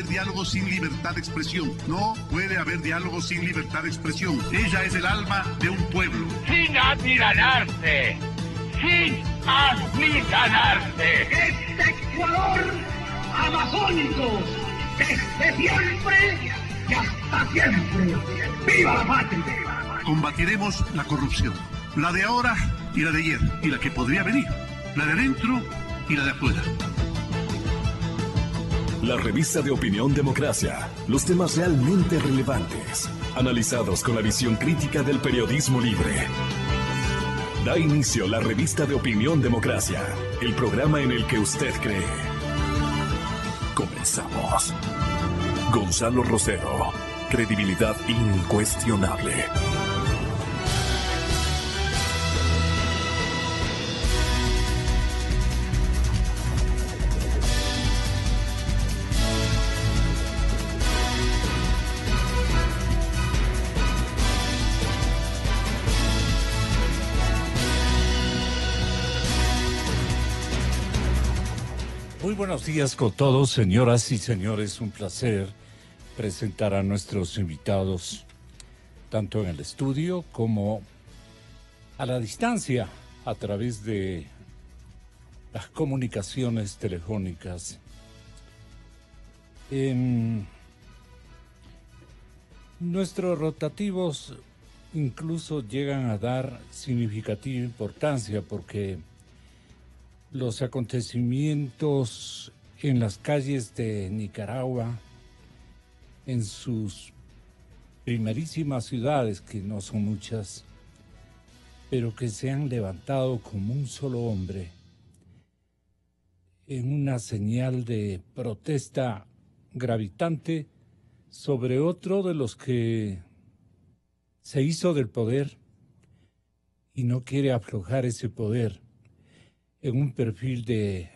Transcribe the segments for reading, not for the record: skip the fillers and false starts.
haber diálogo sin libertad de expresión. No puede haber diálogo sin libertad de expresión. Ella es el alma de un pueblo. Sin amilanarse, sin amilanarse. Este Ecuador amazónico, desde siempre y hasta siempre. ¡Viva la patria! Combatiremos la corrupción, la de ahora y la de ayer, y la que podría venir, la de adentro y la de afuera. La revista de opinión Democracia. Los temas realmente relevantes, analizados con la visión crítica del periodismo libre. Da inicio la revista de opinión Democracia, el programa en el que usted cree. Comenzamos. Gonzalo Rosero, credibilidad incuestionable. Muy buenos días con todos, señoras y señores. Un placer presentar a nuestros invitados, tanto en el estudio como a la distancia, a través de las comunicaciones telefónicas. Nuestros rotativos incluso llegan a dar significativa importancia porque los acontecimientos en las calles de Nicaragua, en sus primerísimas ciudades, que no son muchas, pero que se han levantado como un solo hombre, en una señal de protesta gravitante sobre otro de los que se hizo del poder y no quiere aflojar ese poder, en un perfil de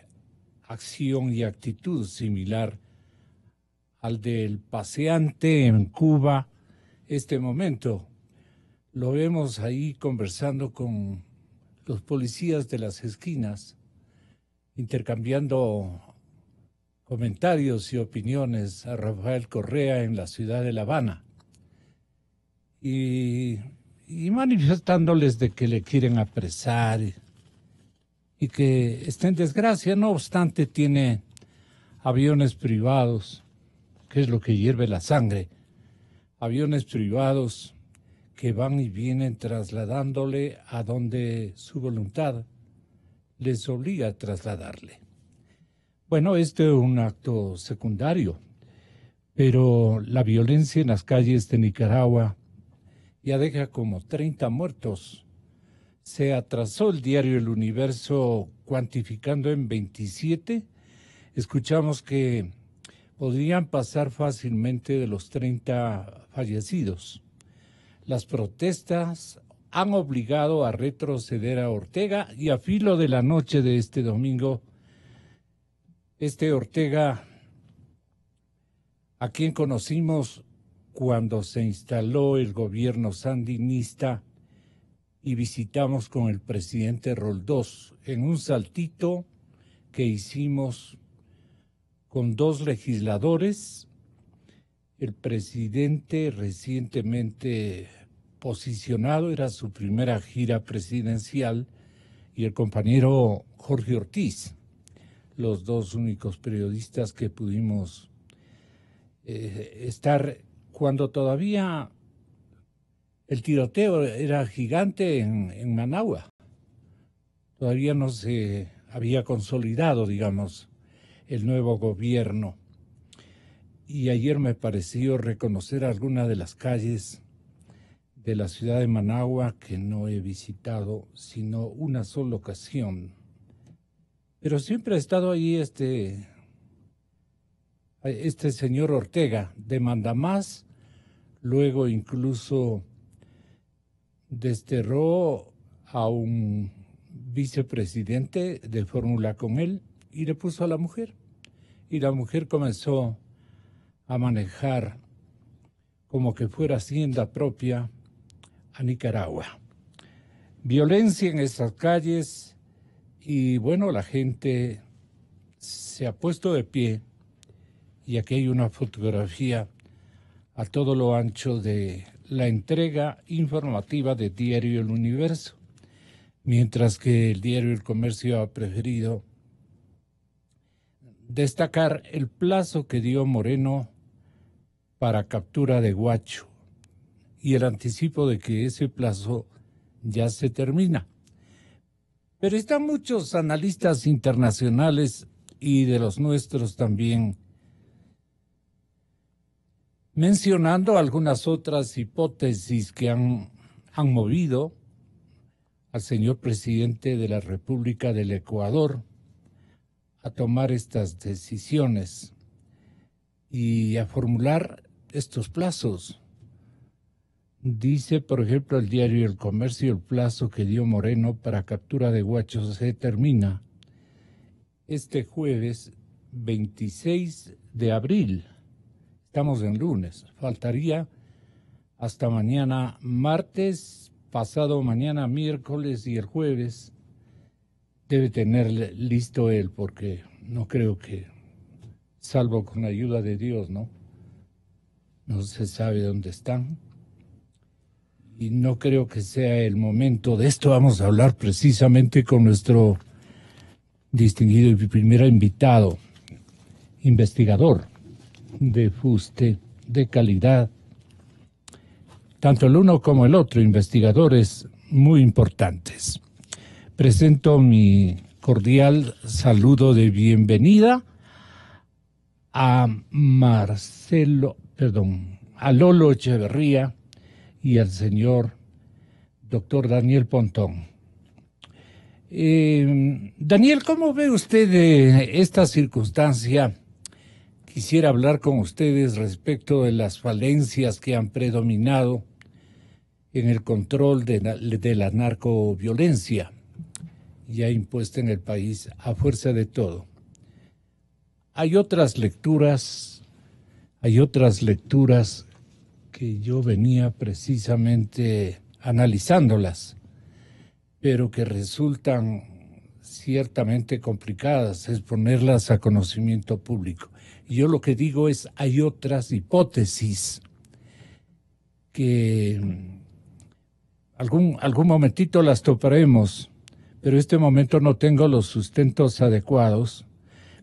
acción y actitud similar al del paseante en Cuba. Este momento lo vemos ahí conversando con los policías de las esquinas, intercambiando comentarios y opiniones a Rafael Correa en la ciudad de La Habana y manifestándoles de que le quieren apresar y que está en desgracia. No obstante, tiene aviones privados, que es lo que hierve la sangre, aviones privados que van y vienen trasladándole a donde su voluntad les obliga a trasladarle. Bueno, este es un acto secundario, pero la violencia en las calles de Nicaragua ya deja como 30 muertos. Se atrasó el diario El Universo cuantificando en 27. Escuchamos que podrían pasar fácilmente de los 30 fallecidos. Las protestas han obligado a retroceder a Ortega y a filo de la noche de este domingo, Ortega, a quien conocimos cuando se instaló el gobierno sandinista, y visitamos con el presidente Roldós en un saltito que hicimos con 2 legisladores, el presidente recientemente posicionado, era su primera gira presidencial, y el compañero Jorge Ortiz, los 2 únicos periodistas que pudimos estar cuando todavía el tiroteo era gigante en Managua. Todavía no se había consolidado, digamos, el nuevo gobierno. Y ayer me pareció reconocer algunas de las calles de la ciudad de Managua que no he visitado sino una sola ocasión. Pero siempre ha estado ahí este señor Ortega, de mandamás, luego incluso desterró a un vicepresidente de fórmula con él y le puso a la mujer. Y la mujer comenzó a manejar como que fuera hacienda propia a Nicaragua. Violencia en esas calles y bueno, la gente se ha puesto de pie Y aquí hay una fotografía a todo lo ancho de la entrega informativa de Diario El Universo, mientras que el Diario El Comercio ha preferido destacar el plazo que dio Moreno para captura de Guacho y el anticipo de que ese plazo ya se termina. Pero están muchos analistas internacionales y de los nuestros también mencionando algunas otras hipótesis que han movido al señor presidente de la República del Ecuador a tomar estas decisiones y a formular estos plazos. Dice, por ejemplo, el Diario El Comercio, el plazo que dio Moreno para captura de Guachos se termina este jueves 26 de abril. Estamos en lunes. Faltaría hasta mañana martes, pasado mañana miércoles y el jueves debe tener listo él, porque no creo que, salvo con la ayuda de Dios, ¿no? No se sabe dónde están. Y no creo que sea el momento. De esto vamos a hablar precisamente con nuestro distinguido y primer invitado, investigador de fuste, de calidad. Tanto el uno como el otro, investigadores muy importantes. Presento mi cordial saludo de bienvenida a a Lolo Echeverría y al señor doctor Daniel Pontón. Daniel, ¿cómo ve usted esta circunstancia? Quisiera hablar con ustedes respecto de las falencias que han predominado en el control de la narcoviolencia ya impuesta en el país a fuerza de todo. Hay otras lecturas que yo venía precisamente analizándolas, pero que resultan ciertamente complicadas exponerlas a conocimiento público. Y yo lo que digo es, hay otras hipótesis que algún momentito las toparemos, pero en este momento no tengo los sustentos adecuados,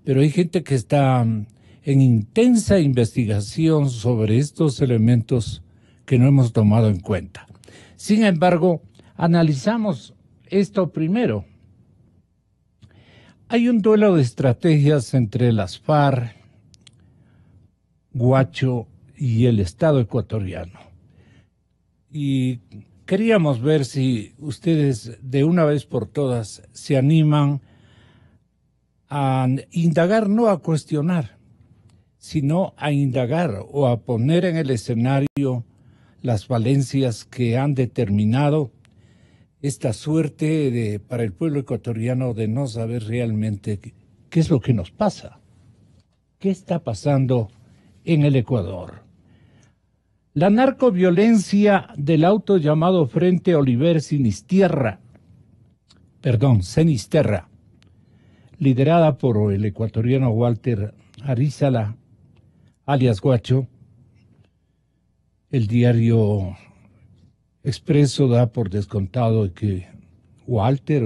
pero hay gente que está en intensa investigación sobre estos elementos que no hemos tomado en cuenta. Sin embargo, analizamos esto primero. Hay un duelo de estrategias entre las FARC, Guacho y el Estado ecuatoriano. Y queríamos ver si ustedes de una vez por todas se animan a indagar, no a cuestionar, sino a indagar o a poner en el escenario las falencias que han determinado esta suerte para el pueblo ecuatoriano de no saber realmente qué es lo que nos pasa, qué está pasando en el Ecuador. La narcoviolencia del auto llamado Frente Oliver Sinisterra, liderada por el ecuatoriano Walter Arizala, alias Guacho. El diario Expreso da por descontado que Walter,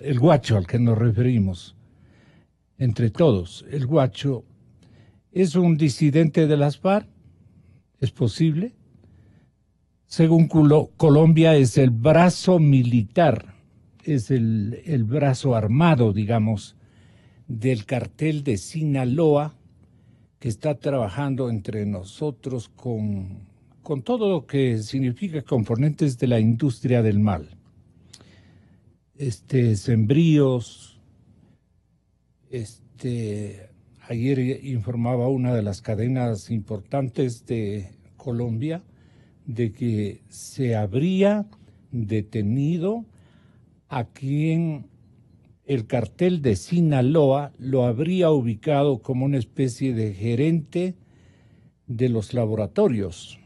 el Guacho al que nos referimos, entre todos, el Guacho es un disidente de las FARC, ¿es posible? Según Colombia es el brazo militar, es el brazo armado, digamos, del cartel de Sinaloa, que está trabajando entre nosotros con todo lo que significa componentes de la industria del mal. Sembríos, ayer informaba una de las cadenas importantes de Colombia de que se habría detenido a quien el cartel de Sinaloa lo habría ubicado como una especie de gerente de los laboratorios.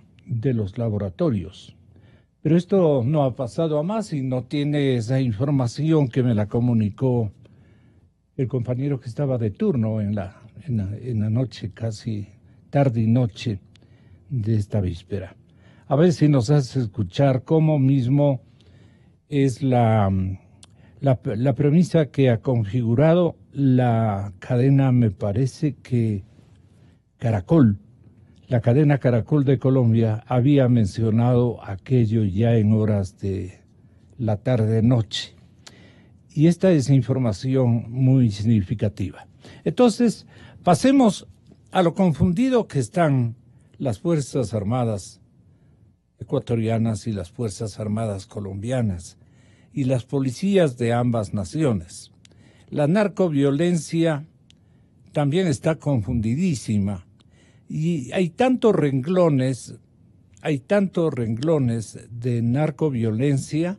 Pero esto no ha pasado a más y no tiene esa información que me la comunicó el compañero que estaba de turno en la en la noche, casi tarde y noche de esta víspera. A ver si nos hace escuchar cómo mismo es la premisa que ha configurado la cadena, me parece que Caracol. La cadena Caracol de Colombia había mencionado aquello ya en horas de la tarde-noche. Y esta es información muy significativa. Entonces, pasemos a lo confundido que están las Fuerzas Armadas ecuatorianas y las Fuerzas Armadas colombianas y las policías de ambas naciones. La narcoviolencia también está confundidísima y hay tantos renglones de narcoviolencia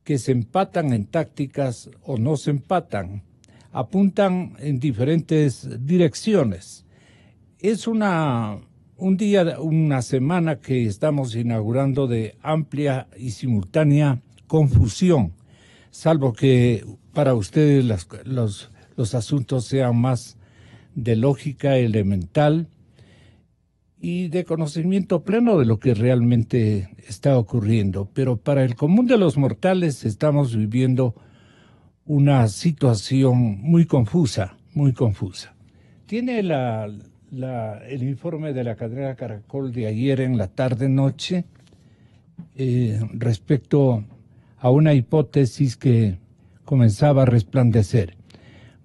que se empatan en tácticas o no se empatan, apuntan en diferentes direcciones. Es una semana que estamos inaugurando de amplia y simultánea confusión, salvo que para ustedes los asuntos sean más de lógica elemental y de conocimiento pleno de lo que realmente está ocurriendo. Pero para el común de los mortales estamos viviendo una situación muy confusa, muy confusa. Tiene el informe de la cadena Caracol de ayer en la tarde-noche respecto a una hipótesis que comenzaba a resplandecer.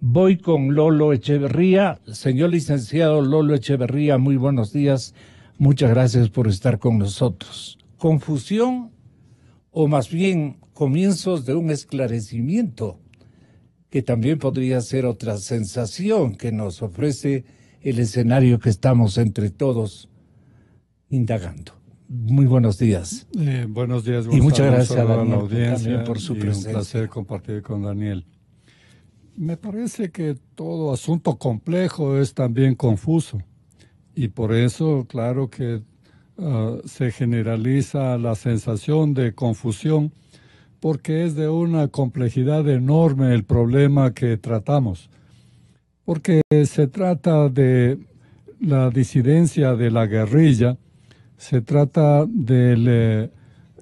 Voy con Lolo Echeverría. Señor licenciado Lolo Echeverría, muy buenos días. Muchas gracias por estar con nosotros. ¿Confusión o más bien comienzos de un esclarecimiento, que también podría ser otra sensación que nos ofrece el escenario que estamos entre todos indagando? Muy buenos días. Buenos días, Gonzalo. Y muchas gracias a la Daniel audiencia también por su presencia. Un placer compartir con Daniel. Me parece que todo asunto complejo es también confuso y por eso, claro que se generaliza la sensación de confusión porque es de una complejidad enorme el problema que tratamos. Porque se trata de la disidencia de la guerrilla, se trata del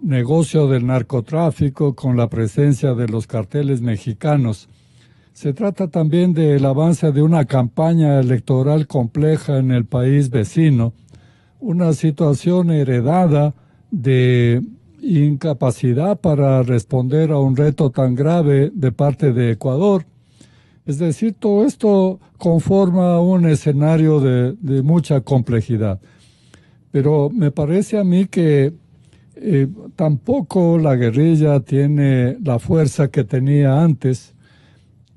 negocio del narcotráfico con la presencia de los carteles mexicanos. Se trata también del avance de una campaña electoral compleja en el país vecino, una situación heredada de incapacidad para responder a un reto tan grave de parte de Ecuador. Es decir, todo esto conforma un escenario de mucha complejidad. Pero me parece a mí que tampoco la guerrilla tiene la fuerza que tenía antes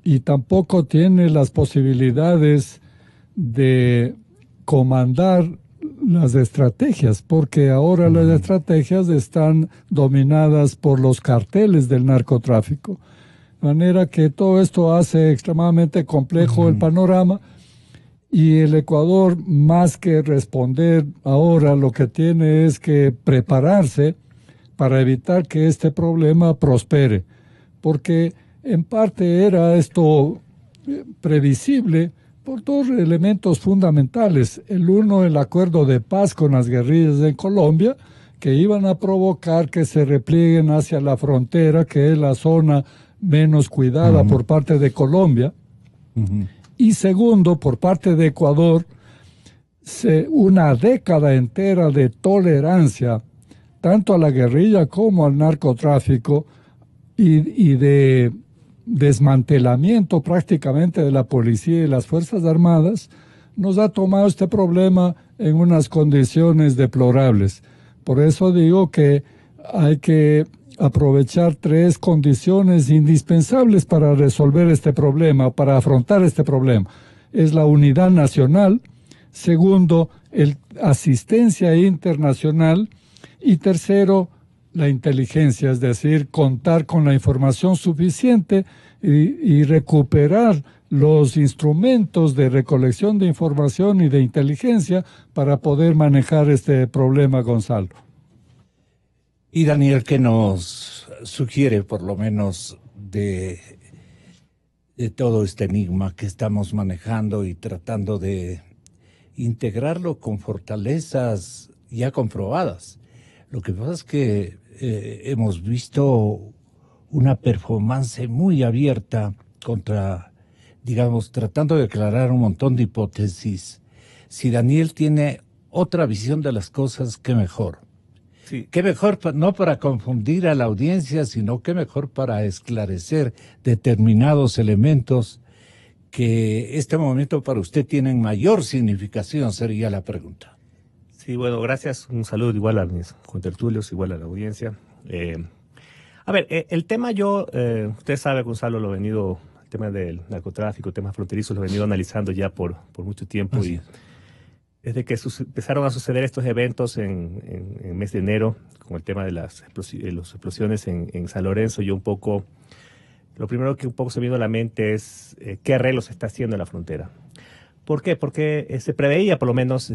y tampoco tiene las posibilidades de comandar las estrategias, porque ahora las estrategias están dominadas por los carteles del narcotráfico. De manera que todo esto hace extremadamente complejo el panorama y el Ecuador, más que responder ahora, lo que tiene es que prepararse para evitar que este problema prospere, porque en parte era esto previsible por dos elementos fundamentales. El uno, el acuerdo de paz con las guerrillas en Colombia, que iban a provocar que se replieguen hacia la frontera, que es la zona menos cuidada por parte de Colombia. Y segundo, por parte de Ecuador, una década entera de tolerancia, tanto a la guerrilla como al narcotráfico, y de desmantelamiento prácticamente de la policía y las Fuerzas Armadas, nos ha tomado este problema en unas condiciones deplorables. Por eso digo que hay que aprovechar tres condiciones indispensables para resolver este problema, para afrontar este problema. Es la unidad nacional, segundo, asistencia internacional y tercero, la inteligencia, es decir, contar con la información suficiente y recuperar los instrumentos de recolección de información y de inteligencia para poder manejar este problema, Gonzalo. Y Daniel, ¿qué nos sugiere por lo menos de todo este enigma que estamos manejando y tratando de integrarlo con fortalezas ya comprobadas. Lo que pasa es que hemos visto una performance muy abierta contra, digamos, tratando de aclarar un montón de hipótesis. Si Daniel tiene otra visión de las cosas, qué mejor. Sí. Qué mejor, no para confundir a la audiencia, sino qué mejor para esclarecer determinados elementos que este momento para usted tienen mayor significación, sería la pregunta. Sí, bueno, gracias. Un saludo igual a mis contertulios, igual a la audiencia. A ver, el tema usted sabe, Gonzalo, el tema del narcotráfico, temas fronterizos, lo he venido analizando ya por mucho tiempo. Así y es. desde que empezaron a suceder estos eventos en el mes de enero, con el tema de las explosiones en San Lorenzo, lo primero que un poco se me vino a la mente es qué arreglos se está haciendo en la frontera. ¿Por qué? Porque se preveía, por lo menos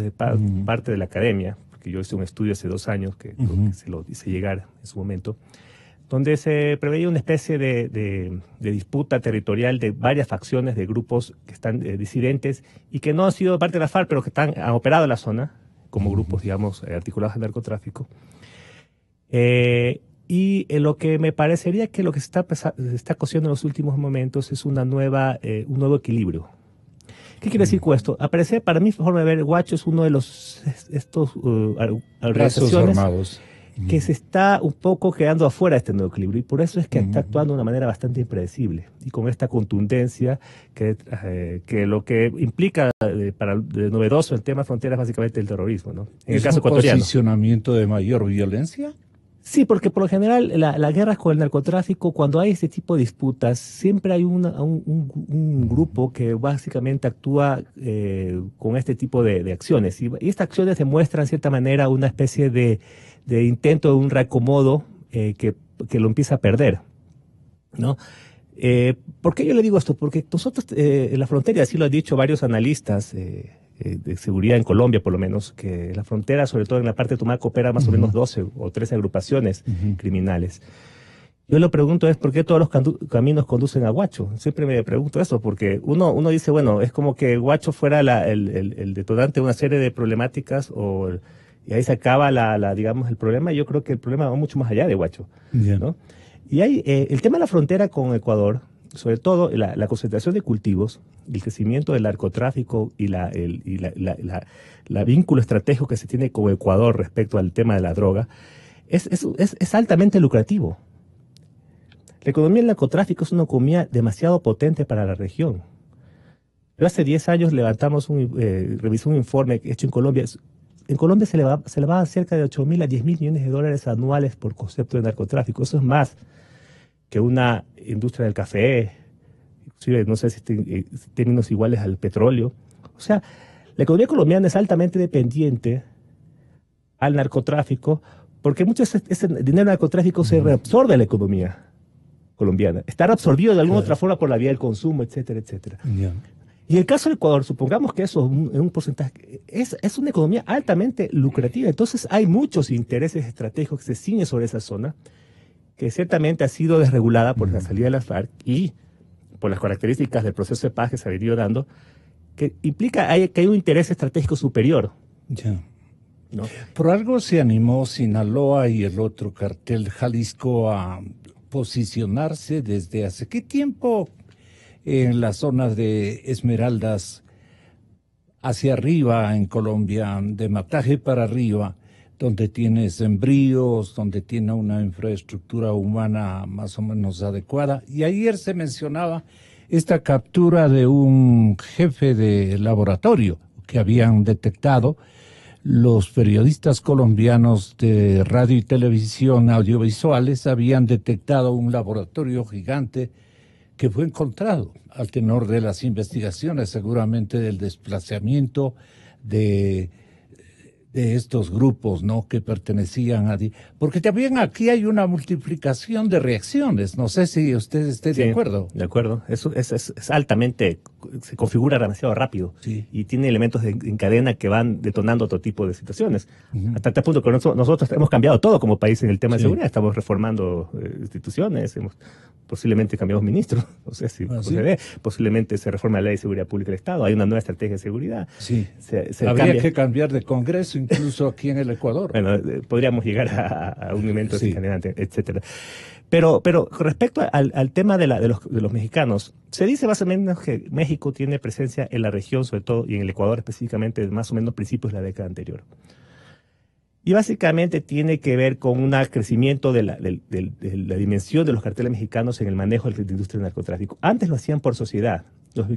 parte de la academia, porque yo hice un estudio hace 2 años que se lo hice llegar en su momento, donde se preveía una especie de disputa territorial de varias facciones de grupos que están disidentes y que no han sido parte de la FARC, pero que han operado en la zona como grupos, digamos, articulados al narcotráfico. Y lo que me parecería que lo que se está cosiendo en los últimos momentos es un nuevo equilibrio. ¿Qué quiere decir con esto? Aparece, para mi forma de ver, Guacho es uno de estos organizaciones armados que se está un poco quedando afuera de este nuevo equilibrio, y por eso es que está actuando de una manera bastante impredecible y con esta contundencia que lo que implica de novedoso el tema frontera es básicamente el terrorismo, ¿no? En el caso ecuatoriano. ¿Es un posicionamiento de mayor violencia? Sí, porque por lo general la guerra con el narcotráfico, cuando hay este tipo de disputas, siempre hay un grupo que básicamente actúa con este tipo de acciones. Y estas acciones demuestran, en cierta manera, una especie de intento de un reacomodo que lo empieza a perder, ¿no? ¿Por qué yo le digo esto? Porque nosotros en la frontera, así lo han dicho varios analistas de seguridad en Colombia, por lo menos, que la frontera, sobre todo en la parte de Tumaco, opera más o menos 12 o 13 agrupaciones criminales. Yo lo pregunto es por qué todos los caminos conducen a Guacho. Siempre me pregunto eso, porque uno dice, bueno, es como que Guacho fuera el detonante de una serie de problemáticas y ahí se acaba digamos, el problema. Yo creo que el problema va mucho más allá de Guacho, ¿no? Y hay el tema de la frontera con Ecuador, sobre todo la concentración de cultivos, el crecimiento del narcotráfico y la vínculo estratégico que se tiene con Ecuador respecto al tema de la droga, es altamente lucrativo. La economía del narcotráfico es una economía demasiado potente para la región. Yo hace 10 años revisé un informe hecho en Colombia. En Colombia se le va cerca de 8.000 a 10.000 millones de dólares anuales por concepto de narcotráfico. Eso es más que una industria del café, inclusive no sé si términos iguales al petróleo. O sea, la economía colombiana es altamente dependiente al narcotráfico, porque mucho ese dinero del narcotráfico se reabsorbe en la economía colombiana. Está reabsorbido de alguna otra forma por la vía del consumo, etcétera, etcétera. Y en el caso del Ecuador, supongamos que eso es un porcentaje, es una economía altamente lucrativa. Entonces hay muchos intereses estratégicos que se ciñen sobre esa zona, que ciertamente ha sido desregulada por la salida de las FARC y por las características del proceso de paz que se ha venido dando, que implica que hay un interés estratégico superior. ¿No? Por algo se animó Sinaloa y el otro cartel Jalisco a posicionarse desde hace qué tiempo en las zonas de Esmeraldas hacia arriba en Colombia, de Mataje para arriba, donde tiene sembríos, donde tiene una infraestructura humana más o menos adecuada. Y ayer se mencionaba esta captura de un jefe de laboratorio que habían detectado los periodistas colombianos de radio y televisión audiovisuales, habían detectado un laboratorio gigante que fue encontrado al tenor de las investigaciones, seguramente del desplazamiento de estos grupos, ¿no?, que pertenecían a... Porque también aquí hay una multiplicación de reacciones. No sé si usted esté de acuerdo. De acuerdo. Eso es altamente se configura demasiado rápido y tiene elementos en cadena que van detonando otro tipo de situaciones. Hasta tal punto que nosotros hemos cambiado todo como país en el tema de seguridad. Estamos reformando instituciones, posiblemente cambiamos ministros, no sé si se ve, posiblemente se reforma la Ley de Seguridad Pública del Estado, hay una nueva estrategia de seguridad. Sí. Habría que cambiar de Congreso, incluso aquí en el Ecuador. Bueno, podríamos llegar a un evento desencadenante, etcétera. Pero respecto al tema de los mexicanos, se dice más o menos que México tiene presencia en la región, sobre todo, y en el Ecuador específicamente, más o menos principios de la década anterior. Y básicamente tiene que ver con un crecimiento de la dimensión de los carteles mexicanos en el manejo de la industria del narcotráfico. Antes lo hacían por sociedad. Los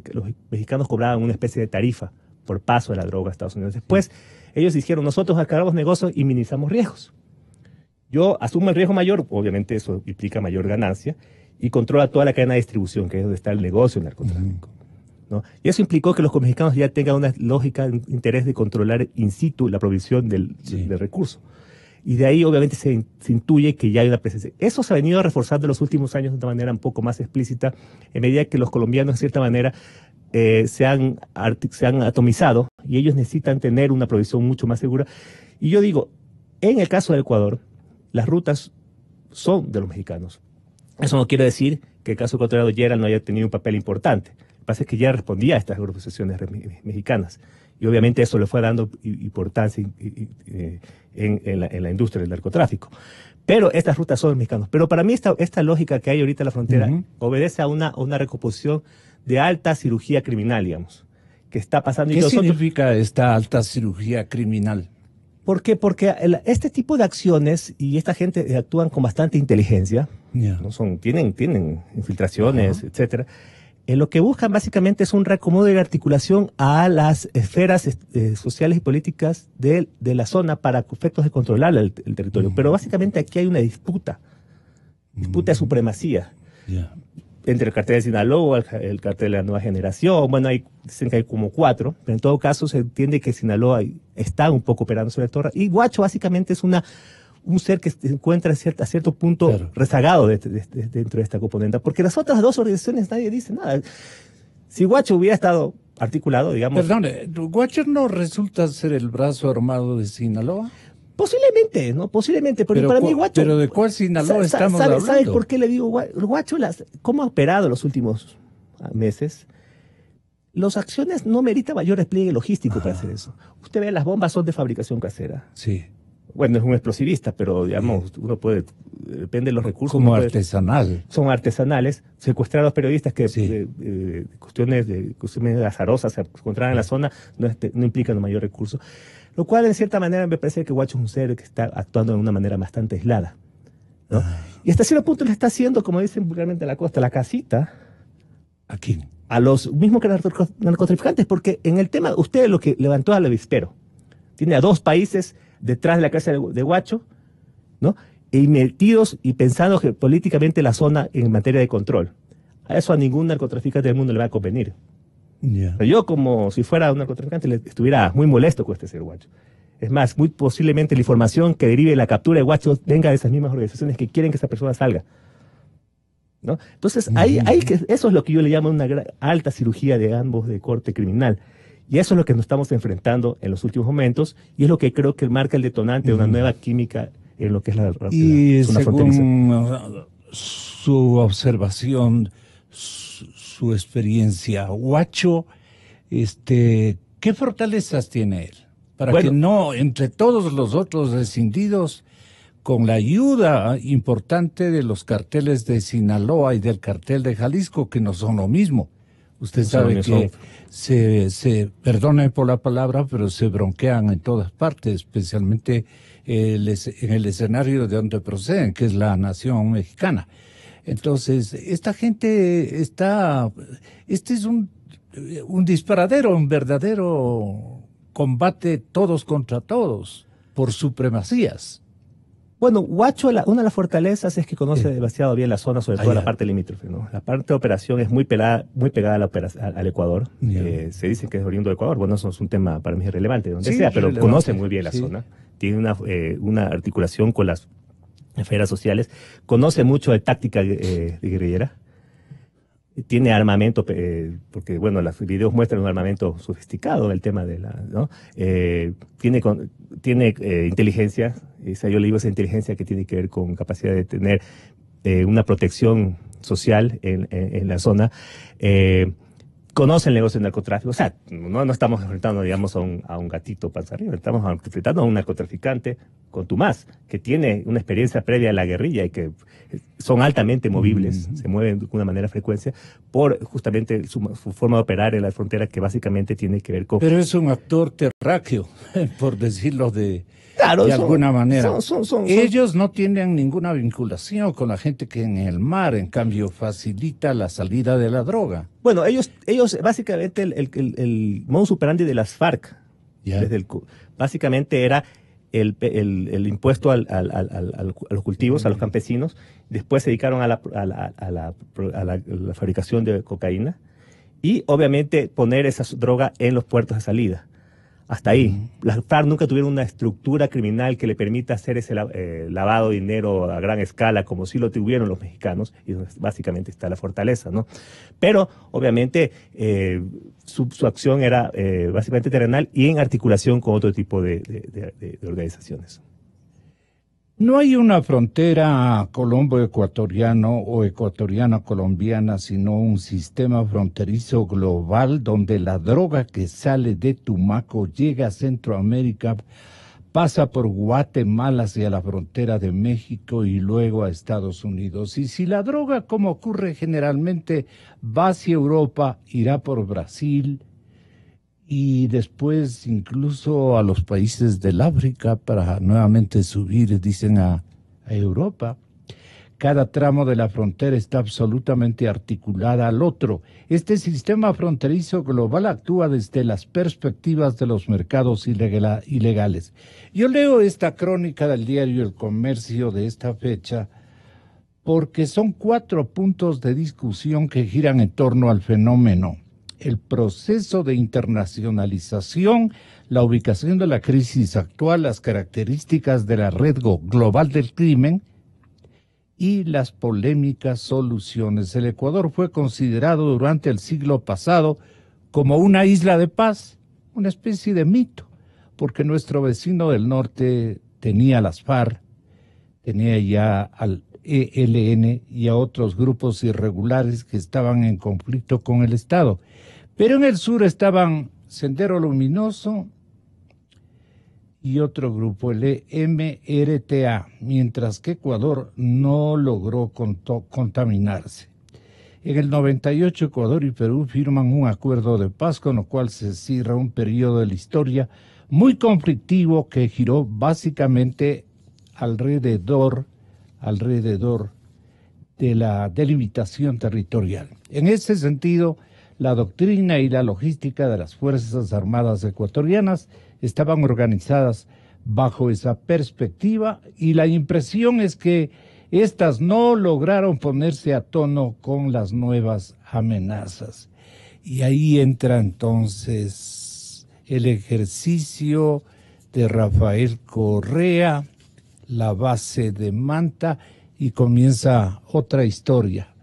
mexicanos cobraban una especie de tarifa por paso de la droga a Estados Unidos. Después ellos dijeron, nosotros acabamos negocios y minimizamos riesgos. Yo asumo el riesgo mayor, obviamente eso implica mayor ganancia, y controla toda la cadena de distribución, que es donde está el negocio del narcotráfico. ¿No? Y eso implicó que los mexicanos ya tengan una lógica, un interés de controlar in situ la provisión del recurso. Y de ahí obviamente se intuye que ya hay una presencia. Eso se ha venido reforzando en los últimos años de una manera un poco más explícita, en medida que los colombianos, de cierta manera, se han atomizado y ellos necesitan tener una provisión mucho más segura. Y yo digo, en el caso del Ecuador, las rutas son de los mexicanos. Eso no quiere decir que el caso ecuatoriano Gerald no haya tenido un papel importante. Lo que pasa es que ya respondía a estas organizaciones mexicanas. Y obviamente eso le fue dando importancia en la industria del narcotráfico. Pero estas rutas son mexicanos. Pero para mí esta lógica que hay ahorita en la frontera obedece a una recomposición de alta cirugía criminal, digamos, que está pasando. ¿Qué significa esta alta cirugía criminal? ¿Por qué? Porque este tipo de acciones, y esta gente actúan con bastante inteligencia, ¿no? Tienen infiltraciones, etcétera. Lo que buscan básicamente es un reacomodo y articulación a las esferas sociales y políticas de la zona para efectos de controlar el territorio. Pero básicamente aquí hay una disputa de supremacía. Entre el cartel de Sinaloa, el cartel de la Nueva Generación. Bueno, dicen que hay como 4, pero en todo caso se entiende que Sinaloa está un poco operando sobre todo. Y Guacho básicamente es un ser que se encuentra a cierto punto rezagado dentro de esta componente, porque las otras dos organizaciones nadie dice nada. Si Guacho hubiera estado articulado, digamos... Perdón, ¿Guacho no resulta ser el brazo armado de Sinaloa? Posiblemente, ¿no? Posiblemente, pero para mí Guacho... ¿Pero de cuál Sinaloa estamos hablando? ¿Sabe por qué le digo Guacho? ¿Cómo ha operado los últimos meses? Las acciones no meritan mayor despliegue logístico para hacer eso. Usted ve, las bombas son de fabricación casera. Sí. Bueno, es un explosivista, pero digamos, uno puede, depende de los recursos. Como artesanal. Son artesanales. Secuestrar a los periodistas que cuestiones azarosas se encontraban en la zona no implican un mayor recurso. Lo cual, en cierta manera, me parece que Guacho es un ser que está actuando de una manera bastante aislada, ¿no? Y hasta cierto punto le está haciendo, como dicen vulgarmente en la costa, la casita. ¿A quién? A los mismos que narcotraficantes, porque en el tema, usted lo que levantó al avispero, tiene a 2 países detrás de la casa de Guacho, ¿no? Y metidos y pensando que políticamente la zona en materia de control. A eso a ningún narcotraficante del mundo le va a convenir. Yo, como si fuera un narcotraficante, estuviera muy molesto con este ser Guacho. Es más, muy posiblemente la información que derive de la captura de Guacho venga de esas mismas organizaciones que quieren que esa persona salga, ¿no? Entonces, eso es lo que yo le llamo una alta cirugía de ambos de corte criminal. Y eso es lo que nos estamos enfrentando en los últimos momentos, y es lo que creo que marca el detonante de una nueva química en lo que es la zona fronteriza. Según su observación, su experiencia, Guacho, ¿qué fortalezas tiene él? Para que no, entre todos los otros rescindidos, con la ayuda importante de los carteles de Sinaloa y del cartel de Jalisco, que no son lo mismo. Usted sabe que se perdone por la palabra, pero se bronquean en todas partes, especialmente en el escenario de donde proceden, que es la nación mexicana. Entonces, esta gente este es un disparadero, un verdadero combate todos contra todos, por supremacías. Bueno, Guacho, una de las fortalezas es que conoce demasiado bien la zona, sobre todo la parte limítrofe, ¿no? La parte de operación es muy pegada al Ecuador. Se dice que es oriundo de Ecuador. Bueno, eso es un tema para mí irrelevante, donde sea, pero conoce muy bien la zona. Tiene una articulación con las esferas sociales. Conoce mucho de táctica guerrillera. tiene armamento, porque bueno, los videos muestran un armamento sofisticado, el tema de la, ¿no? Tiene inteligencia, yo le digo esa inteligencia que tiene que ver con capacidad de tener una protección social en la zona. Conoce el negocio del narcotráfico, o sea, no estamos enfrentando, digamos, a un gatito panza arriba, estamos enfrentando a un narcotraficante contumaz, que tiene una experiencia previa a la guerrilla y que son altamente movibles, se mueven de una manera frecuencia, por justamente su forma de operar en la frontera, que básicamente tiene que ver con... Pero es un actor terráqueo, por decirlo de Claro, alguna manera. Ellos son... no tienen ninguna vinculación con la gente que en el mar, en cambio, facilita la salida de la droga. Bueno, ellos básicamente el modus operandi de las FARC, básicamente era el impuesto a los cultivos, a los campesinos. Después se dedicaron a la fabricación de cocaína y obviamente poner esa droga en los puertos de salida. Hasta ahí. Las FARC nunca tuvieron una estructura criminal que le permita hacer ese lavado de dinero a gran escala, como sí lo tuvieron los mexicanos, y básicamente está la fortaleza, ¿no? Pero, obviamente, su acción era básicamente terrenal y en articulación con otro tipo de organizaciones. No hay una frontera colombo-ecuatoriano o ecuatoriana-colombiana, sino un sistema fronterizo global donde la droga que sale de Tumaco llega a Centroamérica, pasa por Guatemala hacia la frontera de México y luego a Estados Unidos. Y si la droga, como ocurre generalmente, va hacia Europa, irá por Brasil, y después incluso a los países del África para nuevamente subir, dicen, a Europa. Cada tramo de la frontera está absolutamente articulada al otro. Este sistema fronterizo global actúa desde las perspectivas de los mercados ilegales. Yo leo esta crónica del diario El Comercio de esta fecha porque son 4 puntos de discusión que giran en torno al fenómeno: el proceso de internacionalización, la ubicación de la crisis actual, las características de la red global del crimen y las polémicas soluciones. El Ecuador fue considerado durante el siglo pasado como una isla de paz, una especie de mito, porque nuestro vecino del norte tenía las FARC, tenía ya al ELN y a otros grupos irregulares que estaban en conflicto con el Estado. Pero en el sur estaban Sendero Luminoso y otro grupo, el MRTA, mientras que Ecuador no logró contaminarse. En el 98, Ecuador y Perú firman un acuerdo de paz, con lo cual se cierra un periodo de la historia muy conflictivo que giró básicamente alrededor de la delimitación territorial. En ese sentido, la doctrina y la logística de las Fuerzas Armadas ecuatorianas estaban organizadas bajo esa perspectiva, y la impresión es que estas no lograron ponerse a tono con las nuevas amenazas. Y ahí entra entonces el ejercicio de Rafael Correa, la base de Manta, y comienza otra historia.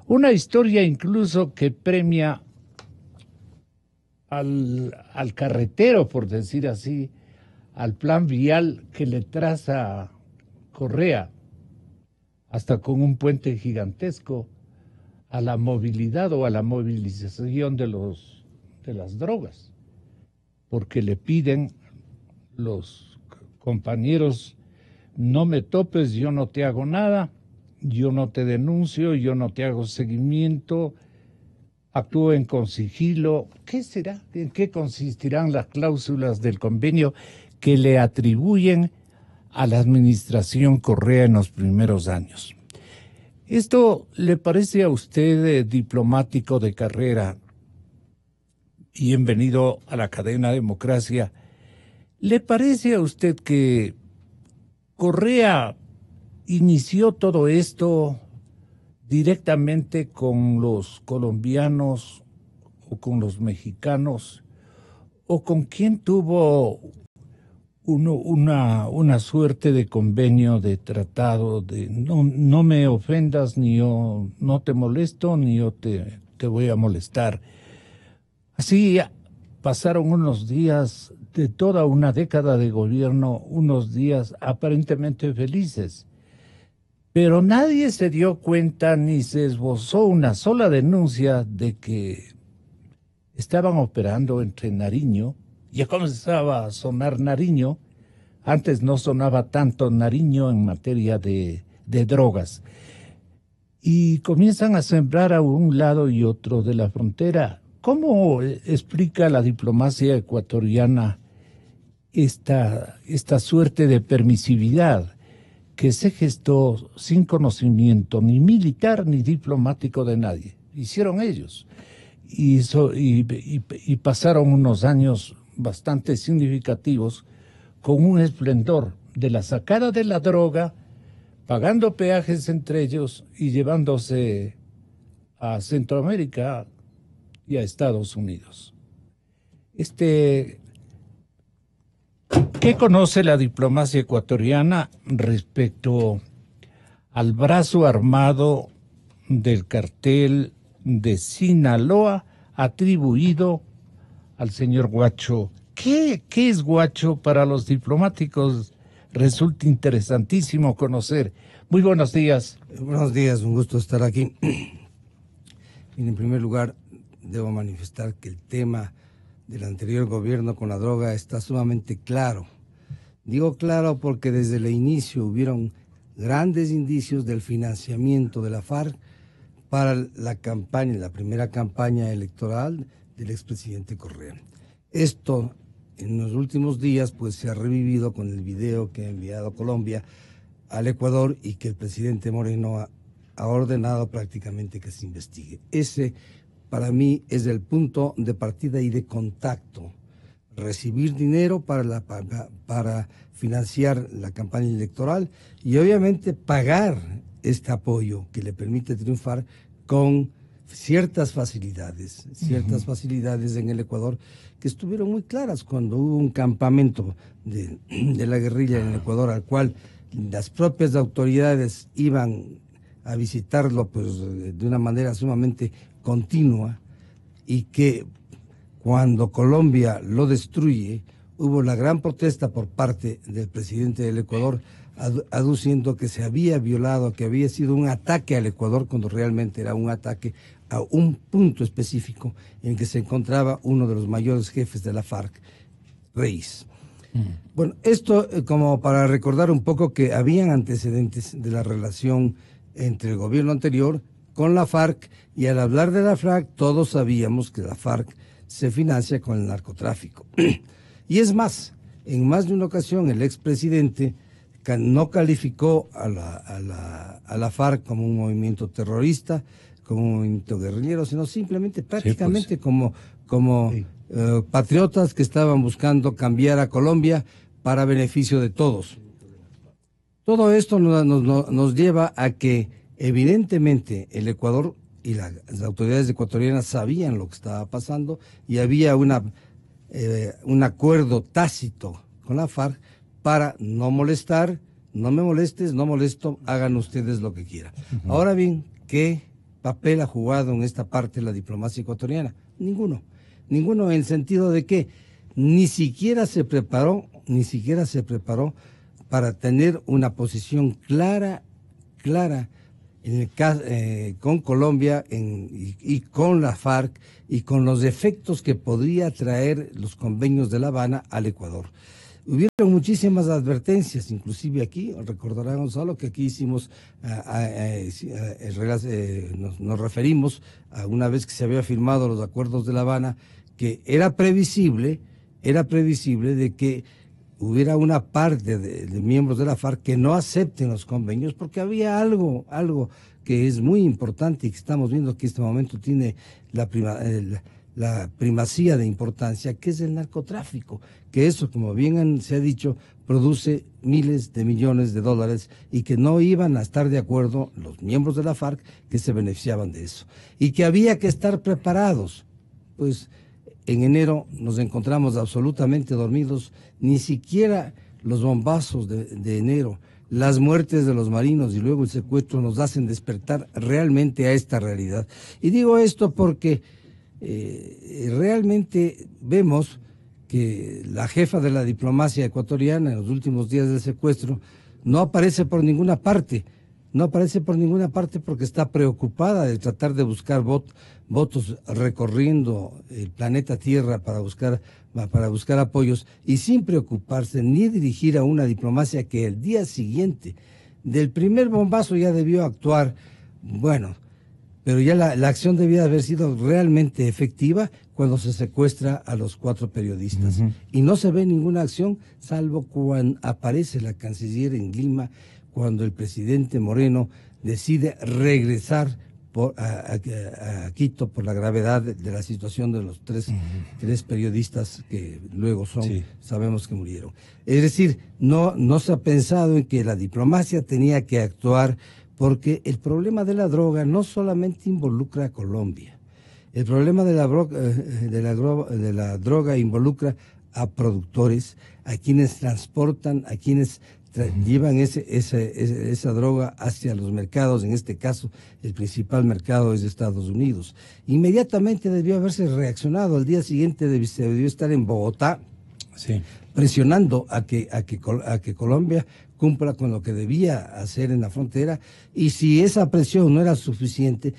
Una historia incluso que premia al carretero, por decir así, al plan vial que le traza Correa, hasta con un puente gigantesco, a la movilidad o a la movilización de las drogas, porque le piden los compañeros: no me topes, yo no te hago nada, yo no te denuncio, yo no te hago seguimiento, actúen con sigilo. ¿Qué será? ¿En qué consistirán las cláusulas del convenio que le atribuyen a la administración Correa en los primeros años? ¿Esto le parece a usted diplomático de carrera? Bienvenido a la cadena Democracia. ¿Le parece a usted que Correa inició todo esto directamente con los colombianos o con los mexicanos, o con quién tuvo una suerte de convenio, de tratado, de no me ofendas, ni yo no te molesto, ni yo te voy a molestar. Así pasaron unos días de toda una década de gobierno, unos días aparentemente felices. Pero nadie se dio cuenta ni se esbozó una sola denuncia de que estaban operando entre Nariño. Ya comenzaba a sonar Nariño. Antes no sonaba tanto Nariño en materia de drogas. Y comienzan a sembrar a un lado y otro de la frontera. ¿Cómo explica la diplomacia ecuatoriana esta suerte de permisividad que se gestó sin conocimiento ni militar ni diplomático de nadie? Hicieron ellos. Y pasaron unos años bastante significativos con un esplendor de la sacada de la droga, pagando peajes entre ellos y llevándose a Centroamérica y a Estados Unidos. ¿Qué conoce la diplomacia ecuatoriana respecto al brazo armado del cartel de Sinaloa atribuido al señor Guacho? ¿Qué es Guacho para los diplomáticos? Resulta interesantísimo conocer. Muy buenos días. Buenos días, un gusto estar aquí. En primer lugar, debo manifestar que el tema del anterior gobierno con la droga está sumamente claro. Digo claro porque desde el inicio hubieron grandes indicios del financiamiento de la FARC para la campaña, la primera campaña electoral del expresidente Correa. Esto en los últimos días pues se ha revivido con el video que ha enviado Colombia al Ecuador y que el presidente Moreno ha ordenado prácticamente que se investigue. Ese para mí es el punto de partida y de contacto. Recibir dinero para financiar la campaña electoral y obviamente pagar este apoyo que le permite triunfar con ciertas facilidades en el Ecuador que estuvieron muy claras cuando hubo un campamento de la guerrilla en el Ecuador al cual las propias autoridades iban a visitarlo pues de una manera sumamente continua y que cuando Colombia lo destruye hubo la gran protesta por parte del presidente del Ecuador aduciendo que se había violado, que había sido un ataque al Ecuador cuando realmente era un ataque a un punto específico en que se encontraba uno de los mayores jefes de la FARC, Reis. Bueno, esto como para recordar un poco que habían antecedentes de la relación entre el gobierno anterior con la FARC y al hablar de la FARC todos sabíamos que la FARC se financia con el narcotráfico. Y es más, en más de una ocasión el expresidente no calificó a la FARC como un movimiento terrorista, como un movimiento guerrillero, sino simplemente prácticamente como patriotas que estaban buscando cambiar a Colombia para beneficio de todos. Todo esto nos lleva a que evidentemente el Ecuador y las autoridades ecuatorianas sabían lo que estaba pasando y había un acuerdo tácito con la FARC para no molestar, no me molestes, no molesto, hagan ustedes lo que quieran. Ahora bien, ¿qué papel ha jugado en esta parte la diplomacia ecuatoriana? Ninguno en el sentido de que ni siquiera se preparó para tener una posición clara en el caso, con Colombia y con la FARC y con los efectos que podría traer los convenios de La Habana al Ecuador. Hubieron muchísimas advertencias, inclusive aquí, recordarán Gonzalo que aquí hicimos, nos referimos a una vez que se había firmado los acuerdos de La Habana, que era previsible de que hubiera una parte de miembros de la FARC que no acepten los convenios, porque había algo que es muy importante y que estamos viendo que en este momento tiene la primacía de importancia, que es el narcotráfico, que eso, como bien se ha dicho, produce miles de millones de dólares y que no iban a estar de acuerdo los miembros de la FARC que se beneficiaban de eso. Y que había que estar preparados. Pues en enero nos encontramos absolutamente dormidos, ni siquiera los bombazos de enero, las muertes de los marinos y luego el secuestro nos hacen despertar realmente a esta realidad. Y digo esto porque realmente vemos que la jefa de la diplomacia ecuatoriana en los últimos días del secuestro no aparece por ninguna parte. No aparece por ninguna parte porque está preocupada de tratar de buscar votos recorriendo el planeta Tierra para buscar apoyos y sin preocuparse ni dirigir a una diplomacia que el día siguiente del primer bombazo ya debió actuar. Bueno, pero ya la acción debía haber sido realmente efectiva cuando se secuestra a los 4 periodistas. Y no se ve ninguna acción salvo cuando aparece la canciller en Lima, cuando el presidente Moreno decide regresar a Quito por la gravedad de la situación de los tres periodistas que luego sabemos que murieron. Es decir, no se ha pensado en que la diplomacia tenía que actuar, porque el problema de la droga no solamente involucra a Colombia. El problema de la droga involucra a productores, a quienes transportan, a quienes llevan esa droga hacia los mercados. En este caso, el principal mercado es Estados Unidos. Inmediatamente debió haberse reaccionado. Al día siguiente se debió estar en Bogotá, presionando a que Colombia cumpla con lo que debía hacer en la frontera, y si esa presión no era suficiente,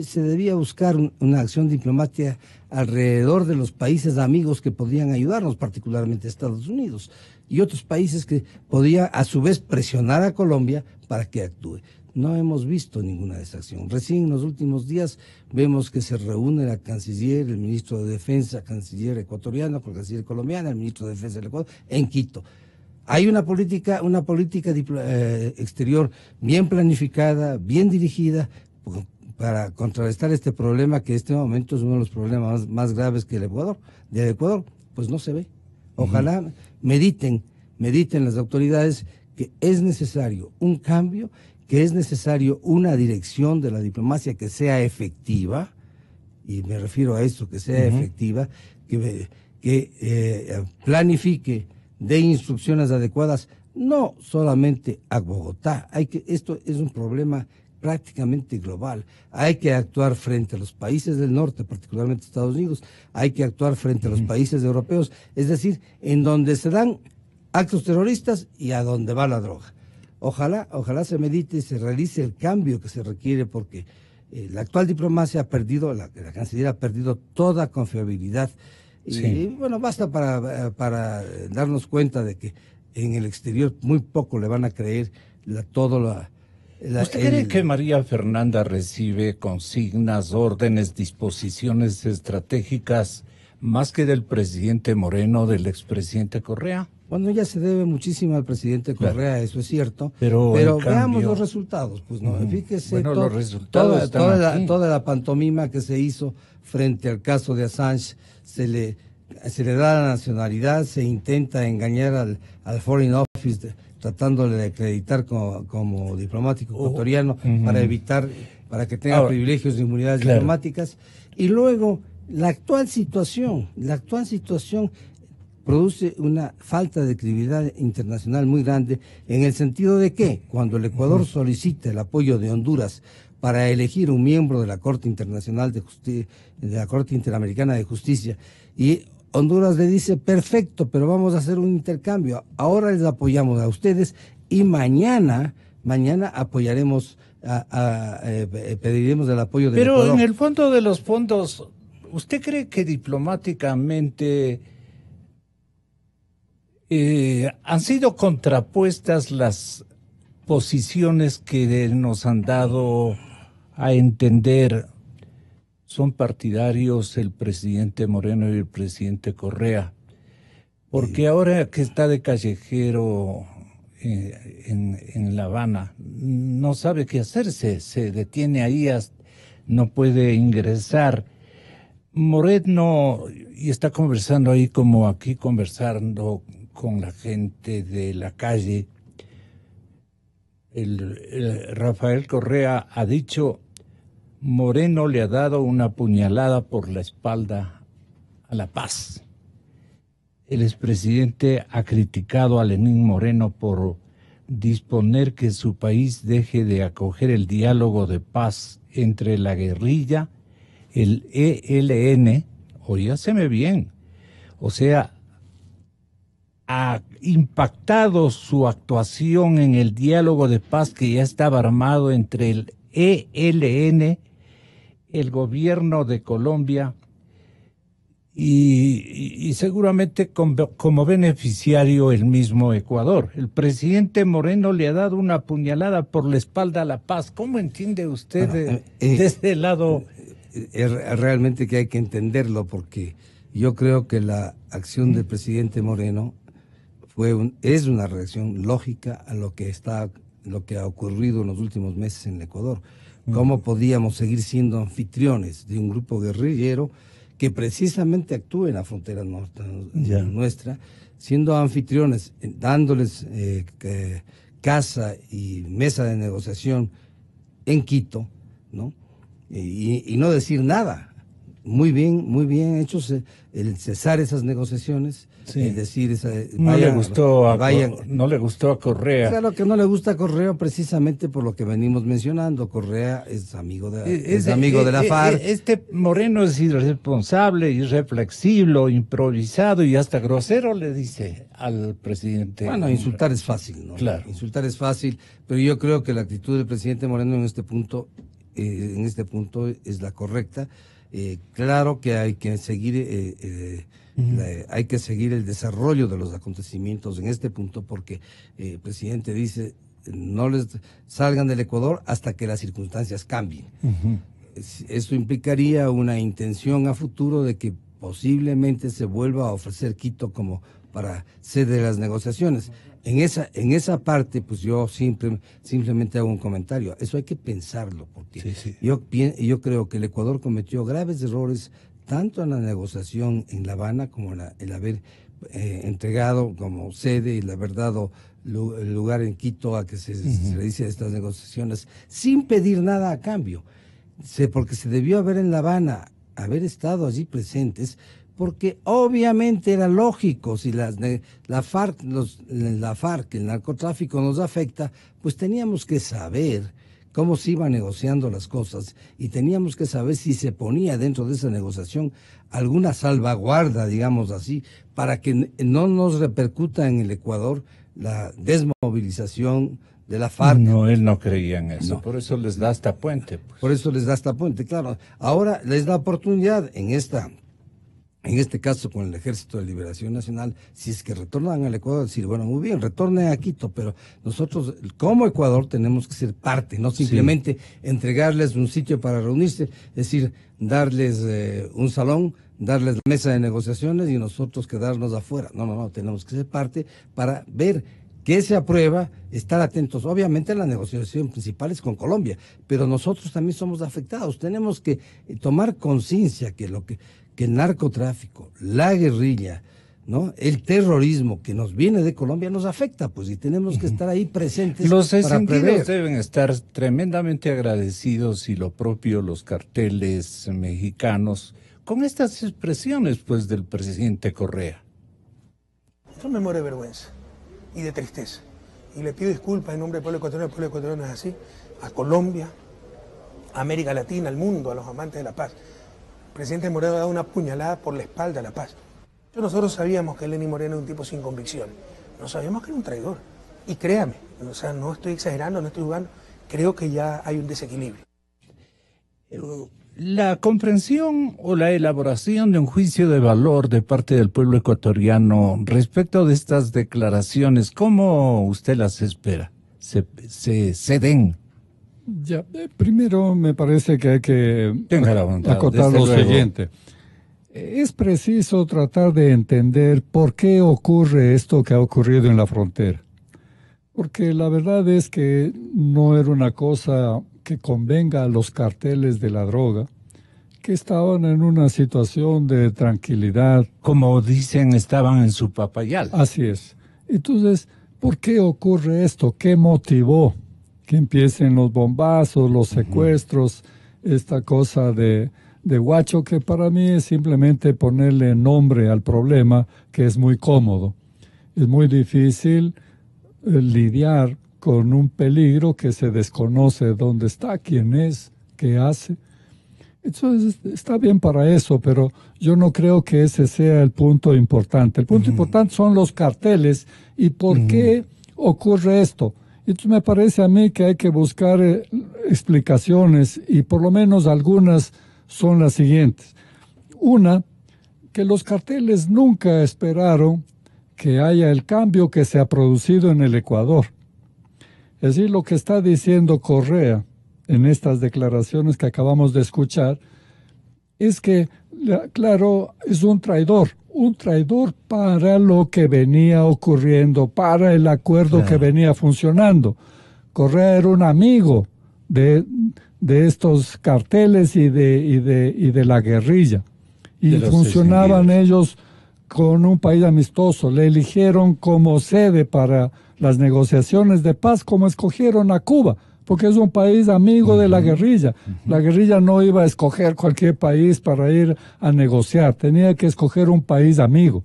se debía buscar una acción diplomática alrededor de los países amigos que podían ayudarnos, particularmente Estados Unidos, y otros países que podían a su vez presionar a Colombia para que actúe. No hemos visto ninguna de esas acciones. Recién en los últimos días vemos que se reúne la canciller, el ministro de Defensa, canciller ecuatoriano, con la canciller colombiana, el ministro de Defensa del Ecuador, en Quito. Hay una política exterior bien planificada, bien dirigida, para contrarrestar este problema, que en este momento es uno de los problemas más graves que del Ecuador, pues no se ve. Ojalá mediten las autoridades que es necesario un cambio, que es necesario una dirección de la diplomacia que sea efectiva, y me refiero a esto, que sea efectiva, que planifique, dé instrucciones adecuadas, no solamente a Bogotá. Esto es un problema prácticamente global. Hay que actuar frente a los países del norte, particularmente Estados Unidos, hay que actuar frente a los países europeos, es decir, en donde se dan actos terroristas y a donde va la droga. Ojalá se medite y se realice el cambio que se requiere, porque la actual diplomacia ha perdido, la canciller ha perdido toda confiabilidad. Y bueno, basta para darnos cuenta de que en el exterior muy poco le van a creer ¿Usted cree que María Fernanda recibe consignas, órdenes, disposiciones estratégicas más que del presidente Moreno, del expresidente Correa? Bueno, ella se debe muchísimo al presidente Correa, eso es cierto, pero veamos los resultados, pues no, fíjese, bueno, los resultados toda la pantomima que se hizo frente al caso de Assange, se le da la nacionalidad, se intenta engañar al Foreign Office, tratándole de acreditar como diplomático ecuatoriano para que tenga privilegios de inmunidades diplomáticas, y luego la actual situación produce una falta de credibilidad internacional muy grande, en el sentido de que cuando el Ecuador solicita el apoyo de Honduras para elegir un miembro de la Corte Internacional de la Corte Interamericana de Justicia, y Honduras le dice: perfecto, pero vamos a hacer un intercambio, ahora les apoyamos a ustedes y mañana apoyaremos, pediremos el apoyo del Ecuador. Pero en el fondo de los fondos, ¿usted cree que diplomáticamente han sido contrapuestas las posiciones que nos han dado a entender? Son partidarios el presidente Moreno y el presidente Correa, porque ahora que está de callejero en La Habana, no sabe qué hacerse, se detiene ahí, no puede ingresar. Moreno y está conversando ahí como aquí, conversando con la gente de la calle. Rafael Correa ha dicho: Moreno le ha dado una puñalada por la espalda a la paz. El expresidente ha criticado a Lenín Moreno por disponer que su país deje de acoger el diálogo de paz entre la guerrilla, el ELN, oígaseme bien, o sea, ha impactado su actuación en el diálogo de paz que ya estaba armado entre el ELN, el gobierno de Colombia y seguramente como beneficiario el mismo Ecuador. El presidente Moreno le ha dado una puñalada por la espalda a la paz. ¿Cómo entiende usted desde el lado? Realmente que hay que entenderlo, porque yo creo que la acción del presidente Moreno es una reacción lógica a lo que ha ocurrido en los últimos meses en el Ecuador. ¿Cómo podíamos seguir siendo anfitriones de un grupo guerrillero que precisamente actúa en la frontera nuestra, siendo anfitriones, dándoles casa y mesa de negociación en Quito, ¿no? Y no decir nada? Muy bien hechos el cesar esas negociaciones, sí. Es decir, no le gustó a Correa. Claro que no le gusta a Correa, precisamente por lo que venimos mencionando. Correa es amigo de la FARC. Este Moreno es irresponsable, irreflexivo, improvisado y hasta grosero, le dice al presidente. Bueno, insultar es fácil, ¿no? Claro. Insultar es fácil, pero yo creo que la actitud del presidente Moreno en este punto es la correcta. Claro que hay que seguir el desarrollo de los acontecimientos en este punto, porque el presidente dice no les salgan del Ecuador hasta que las circunstancias cambien. Esto implicaría una intención a futuro de que posiblemente se vuelva a ofrecer Quito como para sede de las negociaciones. En esa parte, pues yo simplemente hago un comentario. Eso hay que pensarlo, porque sí. Yo creo que el Ecuador cometió graves errores tanto en la negociación en La Habana como en el haber entregado como sede y el haber dado el lugar en Quito a que se realicen estas negociaciones sin pedir nada a cambio. Porque se debió haber en La Habana, haber estado allí presentes, porque obviamente era lógico, si la FARC, el narcotráfico nos afecta, pues teníamos que saber cómo se iban negociando las cosas y teníamos que saber si se ponía dentro de esa negociación alguna salvaguarda, digamos así, para que no nos repercuta en el Ecuador la desmovilización de la FARC. No, él no creía en eso, no. Por eso les da hasta puente. Pues. Por eso les da hasta puente, claro. Ahora les da oportunidad en este caso con el Ejército de Liberación Nacional, si es que retornan al Ecuador, decir, bueno, muy bien, retornen a Quito, pero nosotros como Ecuador tenemos que ser parte, no simplemente entregarles un sitio para reunirse, es decir, darles un salón, darles la mesa de negociaciones y nosotros quedarnos afuera. No, tenemos que ser parte para ver qué se aprueba, estar atentos. Obviamente la negociación principal es con Colombia, pero nosotros también somos afectados. Tenemos que tomar conciencia que el narcotráfico, la guerrilla, ¿no? El terrorismo que nos viene de Colombia nos afecta, pues, y tenemos que estar ahí presentes. Los para prever. Deben estar tremendamente agradecidos, y lo propio los carteles mexicanos, con estas expresiones, pues, del presidente Correa. Yo me muero de vergüenza y de tristeza, y le pido disculpas en nombre del pueblo ecuatoriano. El pueblo ecuatoriano es así, a Colombia, a América Latina, al mundo, a los amantes de la paz. El presidente Moreno ha dado una puñalada por la espalda a la paz. Nosotros sabíamos que Lenín Moreno era un tipo sin convicción. No sabíamos que era un traidor. Y créame, o sea, no estoy exagerando, no estoy jugando. Creo que ya hay un desequilibrio. La comprensión o la elaboración de un juicio de valor de parte del pueblo ecuatoriano respecto de estas declaraciones, ¿cómo usted las espera? ¿Se den? Ya, primero me parece que hay que acotar lo siguiente. Es preciso tratar de entender por qué ocurre esto que ha ocurrido en la frontera. Porque la verdad es que no era una cosa que convenga a los carteles de la droga, que estaban en una situación de tranquilidad. Como dicen, estaban en su papayal. Así es. Entonces, ¿por qué ocurre esto? ¿Qué motivó que empiecen los bombazos, los secuestros, esta cosa de de Huacho, que para mí es simplemente ponerle nombre al problema, que es muy cómodo. Es muy difícil lidiar con un peligro que se desconoce dónde está, quién es, qué hace. Entonces, está bien para eso, pero yo no creo que ese sea el punto importante. El punto importante son los carteles y por qué ocurre esto. Entonces me parece a mí que hay que buscar explicaciones y por lo menos algunas son las siguientes. Una, que los carteles nunca esperaron que haya el cambio que se ha producido en el Ecuador. Es decir, lo que está diciendo Correa en estas declaraciones que acabamos de escuchar es que, claro, es un traidor para lo que venía ocurriendo, para el acuerdo que venía funcionando. Correa era un amigo de estos carteles y de la guerrilla. Y funcionaban ellos con un país amistoso. Le eligieron como sede para las negociaciones de paz, como escogieron a Cuba, porque es un país amigo de la guerrilla. La guerrilla no iba a escoger cualquier país para ir a negociar, tenía que escoger un país amigo.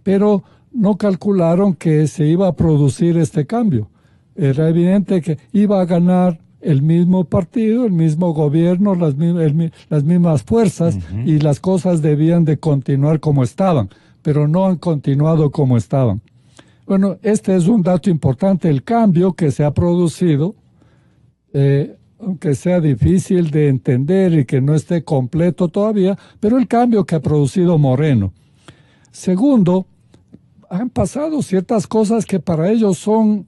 Pero no calcularon que se iba a producir este cambio. Era evidente que iba a ganar el mismo partido, el mismo gobierno, las mismas fuerzas, y las cosas debían de continuar como estaban, pero no han continuado como estaban. Bueno, este es un dato importante, el cambio que se ha producido, aunque sea difícil de entender y que no esté completo todavía, pero el cambio que ha producido Moreno. Segundo, han pasado ciertas cosas que para ellos son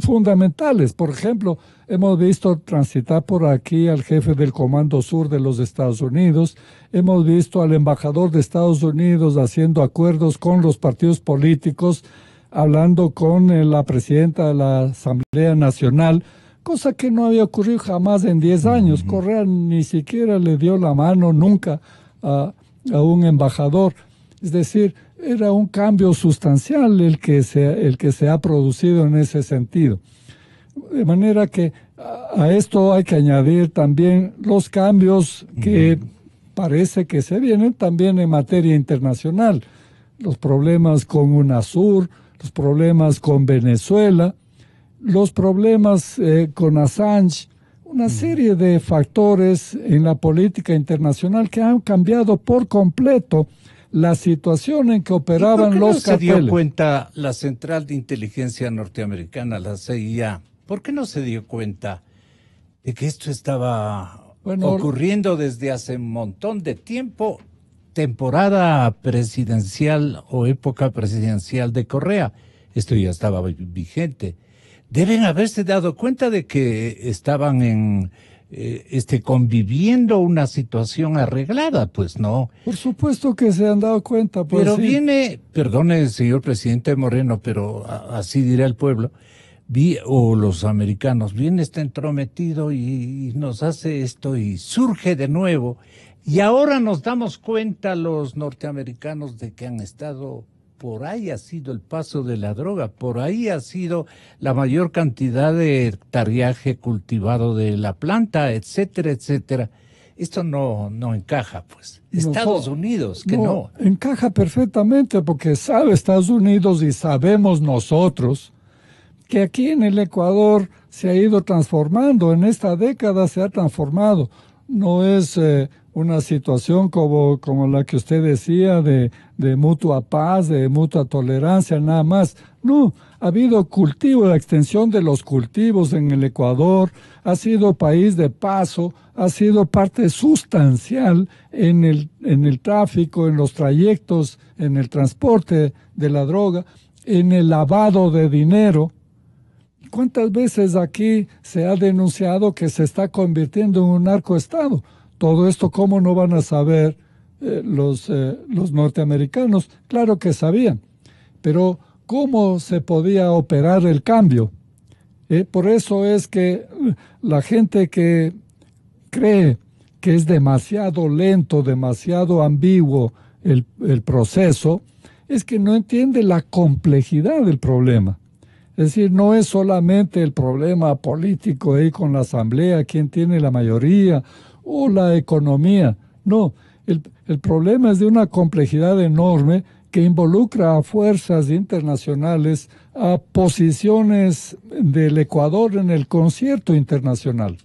fundamentales. Por ejemplo, hemos visto transitar por aquí al jefe del Comando Sur de los Estados Unidos, hemos visto al embajador de Estados Unidos haciendo acuerdos con los partidos políticos, hablando con la presidenta de la Asamblea Nacional, cosa que no había ocurrido jamás en 10 años. Correa ni siquiera le dio la mano nunca a un embajador. Es decir, era un cambio sustancial el que se ha producido en ese sentido. De manera que a esto hay que añadir también los cambios que parece que se vienen también en materia internacional. Los problemas con UNASUR, los problemas con Venezuela, los problemas con Assange, una serie de factores en la política internacional que han cambiado por completo la situación en que operaban los carteles. ¿Por qué no se dio cuenta la Central de Inteligencia Norteamericana, la CIA? ¿Por qué no se dio cuenta de que esto estaba ocurriendo desde hace un montón de tiempo, temporada presidencial o época presidencial de Correa? Esto ya estaba vigente. Deben haberse dado cuenta de que estaban conviviendo una situación arreglada, pues no. Por supuesto que se han dado cuenta. Pues, pero sí. Viene, perdone, señor presidente Moreno, pero así dirá el pueblo, o los americanos, viene entrometido y nos hace esto y surge de nuevo. Y ahora nos damos cuenta los norteamericanos de que han estado... Por ahí ha sido el paso de la droga, por ahí ha sido la mayor cantidad de hectareaje cultivado de la planta, etcétera, etcétera. Esto no encaja, pues. Estados Unidos, que no. Encaja perfectamente porque sabe Estados Unidos y sabemos nosotros que aquí en el Ecuador se ha ido transformando, en esta década se ha transformado. No es una situación como la que usted decía de mutua paz, de mutua tolerancia, nada más. No, ha habido cultivo, la extensión de los cultivos en el Ecuador, ha sido país de paso, ha sido parte sustancial en el tráfico, en los trayectos, en el transporte de la droga, en el lavado de dinero. ¿Cuántas veces aquí se ha denunciado que se está convirtiendo en un narcoestado? Todo esto, ¿cómo no van a saber los norteamericanos? Claro que sabían, pero ¿cómo se podía operar el cambio? Por eso es que la gente que cree que es demasiado lento, demasiado ambiguo el proceso, es que no entiende la complejidad del problema. Es decir, no es solamente el problema político ahí con la Asamblea, quién tiene la mayoría, o la economía. No, el problema es de una complejidad enorme que involucra a fuerzas internacionales, a posiciones del Ecuador en el concierto internacional.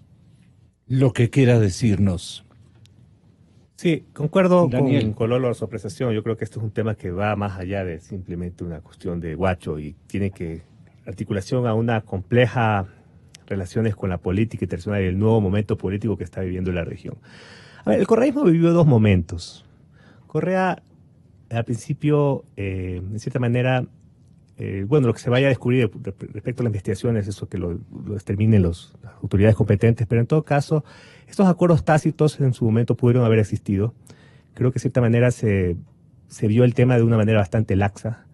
Lo que quiera decirnos. Sí, concuerdo Daniel. con Lolo su apreciación. Yo creo que esto es un tema que va más allá de simplemente una cuestión de guacho y tiene que articulación a una compleja relaciones con la política internacional y el nuevo momento político que está viviendo la región. A ver, el correísmo vivió dos momentos. Correa, al principio, de cierta manera, bueno, lo que se vaya a descubrir respecto a las investigaciones, eso que lo determinen las autoridades competentes, pero en todo caso, estos acuerdos tácitos en su momento pudieron haber existido. Creo que de cierta manera se vio el tema de una manera bastante laxa,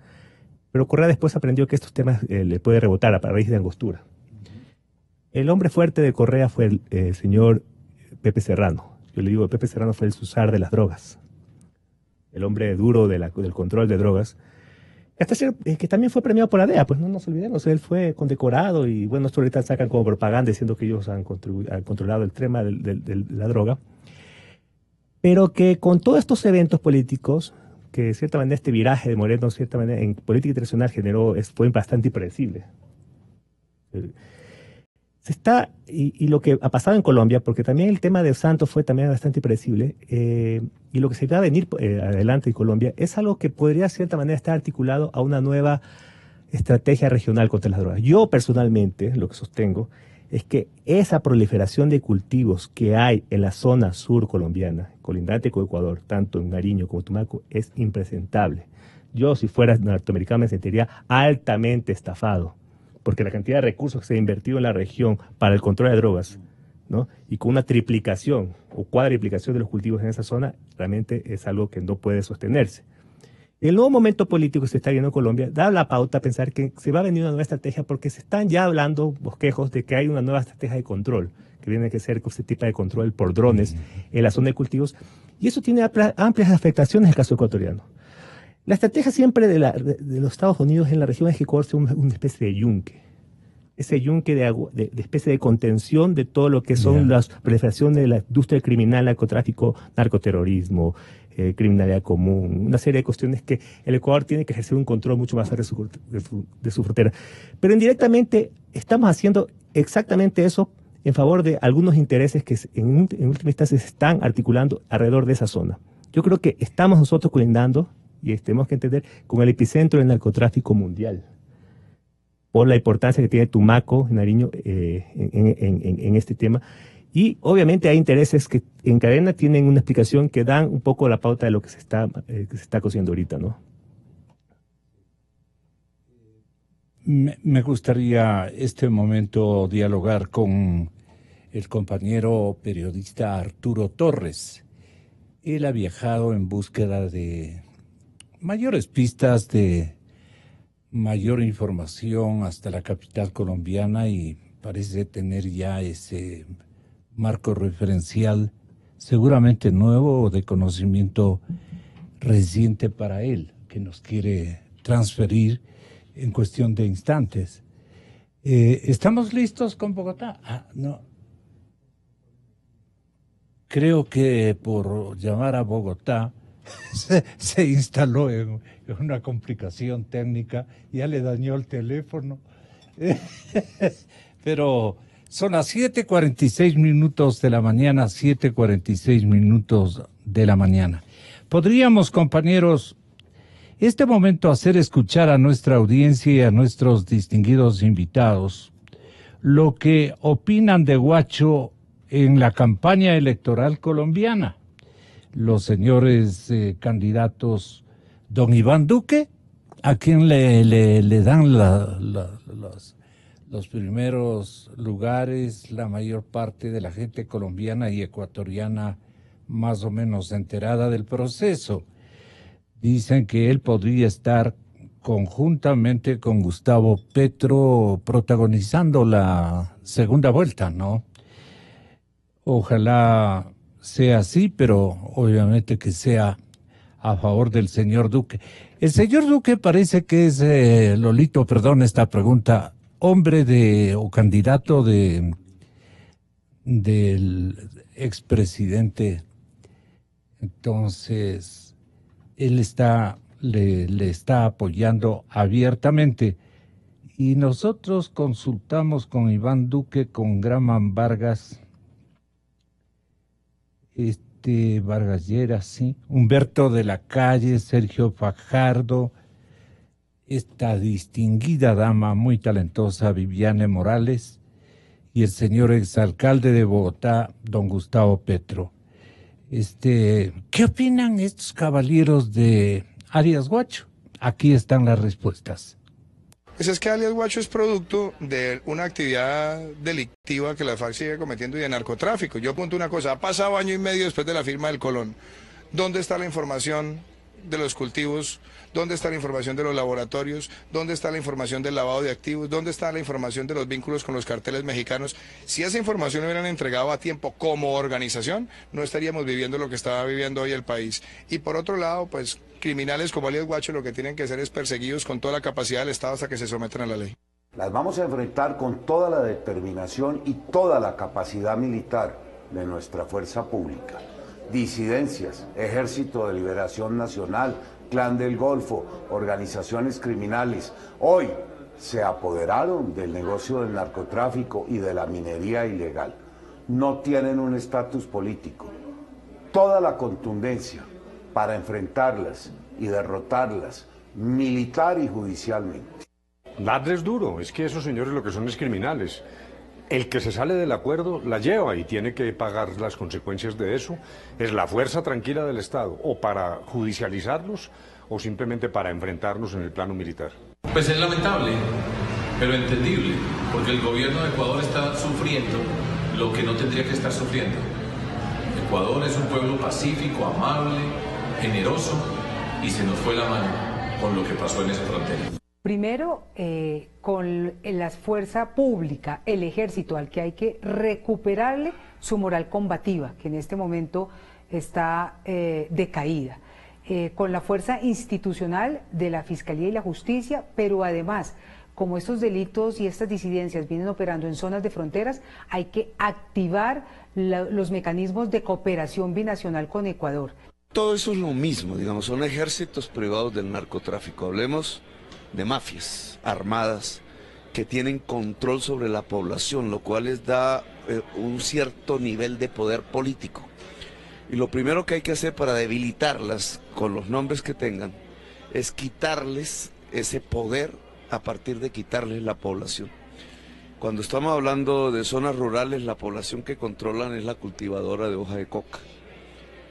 pero Correa después aprendió que estos temas le puede rebotar a raíz de angostura. El hombre fuerte de Correa fue el señor Pepe Serrano. Yo le digo, Pepe Serrano fue el Susar de las drogas, el hombre duro del control de drogas, que también fue premiado por la DEA, pues no nos olvidemos, él fue condecorado y bueno, esto ahorita sacan como propaganda diciendo que ellos han controlado el tema de la droga, pero que con todos estos eventos políticos, que de cierta manera este viraje de Moreno, de cierta manera en política internacional fue bastante impredecible. Y lo que ha pasado en Colombia, porque también el tema de Santos fue también bastante predecible, y lo que se va a venir adelante en Colombia es algo que podría de cierta manera estar articulado a una nueva estrategia regional contra las drogas. Yo personalmente lo que sostengo es que esa proliferación de cultivos que hay en la zona sur colombiana, colindante con Ecuador, tanto en Nariño como Tumaco, es impresentable. Yo, si fuera norteamericano, me sentiría altamente estafado, porque la cantidad de recursos que se ha invertido en la región para el control de drogas, ¿no? Y con una triplicación o cuadriplicación de los cultivos en esa zona, realmente es algo que no puede sostenerse. El nuevo momento político que se está viendo en Colombia da la pauta a pensar que se va a venir una nueva estrategia, porque se están ya hablando bosquejos de que hay una nueva estrategia de control, que viene a ser este tipo de control por drones en la zona de cultivos, y eso tiene amplias afectaciones en el caso ecuatoriano. La estrategia siempre de los Estados Unidos en la región es que Ecuador sea una especie de yunque. Ese yunque de especie de contención de todo lo que son las proliferaciones de la industria criminal, narcotráfico, narcoterrorismo, criminalidad común, una serie de cuestiones que el Ecuador tiene que ejercer un control mucho más de su frontera. Pero indirectamente estamos haciendo exactamente eso en favor de algunos intereses que en última instancia se están articulando alrededor de esa zona. Yo creo que estamos nosotros colindando, y tenemos que entender, con el epicentro del narcotráfico mundial, por la importancia que tiene Tumaco, Nariño, en este tema. Y obviamente hay intereses que en cadena tienen una explicación que dan un poco la pauta de lo que se está cociendo ahorita, ¿no? Me gustaría este momento dialogar con el compañero periodista Arturo Torres. Él ha viajado en búsqueda de mayores pistas, de mayor información hasta la capital colombiana, y parece tener ya ese marco referencial seguramente nuevo o de conocimiento reciente para él, que nos quiere transferir en cuestión de instantes. ¿Estamos listos con Bogotá? No. Creo que por llamar a Bogotá se instaló en una complicación técnica, ya le dañó el teléfono. Pero son las 7:46 de la mañana, 7:46 de la mañana. Podríamos, compañeros, este momento hacer escuchar a nuestra audiencia y a nuestros distinguidos invitados lo que opinan de Guacho en la campaña electoral colombiana. Los señores candidatos, don Iván Duque, a quien le dan los primeros lugares, la mayor parte de la gente colombiana y ecuatoriana más o menos enterada del proceso. Dicen que él podría estar conjuntamente con Gustavo Petro protagonizando la segunda vuelta, ¿no? Ojalá sea así, pero obviamente que sea a favor del señor Duque. El señor Duque parece que es, Lolito, perdón esta pregunta, hombre o candidato del expresidente Entonces, él le está apoyando abiertamente. Y nosotros consultamos con Iván Duque, con Graman Vargas, Vargas Lleras, sí, Humberto de la Calle, Sergio Fajardo, esta distinguida dama muy talentosa, Viviane Morales, y el señor exalcalde de Bogotá, don Gustavo Petro. ¿Qué opinan estos caballeros de Alias Guacho? Aquí están las respuestas. Pues es que alias Guacho es producto de una actividad delictiva que la FARC sigue cometiendo y de narcotráfico. Yo apunto una cosa, ha pasado año y medio después de la firma del Colón. ¿Dónde está la información de los cultivos? ¿Dónde está la información de los laboratorios? ¿Dónde está la información del lavado de activos? ¿Dónde está la información de los vínculos con los carteles mexicanos? Si esa información la hubieran entregado a tiempo como organización, no estaríamos viviendo lo que está viviendo hoy el país. Y por otro lado, pues criminales como alias Guacho lo que tienen que hacer es perseguidos con toda la capacidad del Estado hasta que se sometan a la ley. Las vamos a enfrentar con toda la determinación y toda la capacidad militar de nuestra fuerza pública. Disidencias, Ejército de Liberación Nacional, Clan del Golfo, organizaciones criminales, hoy se apoderaron del negocio del narcotráfico y de la minería ilegal. No tienen un estatus político. Toda la contundencia para enfrentarlas y derrotarlas militar y judicialmente. Darles duro, es que esos señores lo que son es criminales. El que se sale del acuerdo la lleva y tiene que pagar las consecuencias de eso. Es la fuerza tranquila del Estado, o para judicializarlos o simplemente para enfrentarnos en el plano militar. Pues es lamentable, pero entendible, porque el gobierno de Ecuador está sufriendo lo que no tendría que estar sufriendo. Ecuador es un pueblo pacífico, amable, generoso, y se nos fue la mano con lo que pasó en esa frontera. Primero, con la fuerza pública, el ejército, al que hay que recuperarle su moral combativa, que en este momento está decaída. Con la fuerza institucional de la Fiscalía y la Justicia, pero además, como estos delitos y estas disidencias vienen operando en zonas de fronteras, hay que activar los mecanismos de cooperación binacional con Ecuador. Todo eso es lo mismo, digamos, son ejércitos privados del narcotráfico. Hablemos de mafias armadas que tienen control sobre la población, lo cual les da un cierto nivel de poder político. Y lo primero que hay que hacer para debilitarlas, con los nombres que tengan, es quitarles ese poder a partir de quitarles la población. Cuando estamos hablando de zonas rurales, la población que controlan es la cultivadora de hoja de coca.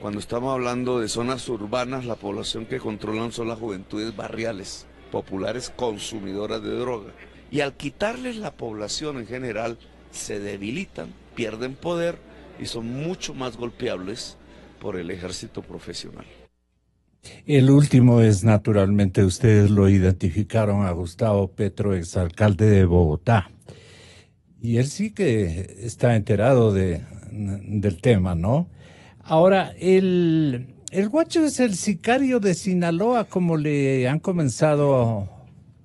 Cuando estamos hablando de zonas urbanas, la población que controlan son las juventudes barriales, populares consumidoras de droga. Y al quitarles la población en general, se debilitan, pierden poder y son mucho más golpeables por el ejército profesional. El último es, naturalmente, ustedes lo identificaron a Gustavo Petro, exalcalde de Bogotá. Y él sí que está enterado del tema, ¿no? Ahora, el Guacho es el sicario de Sinaloa, como le han comenzado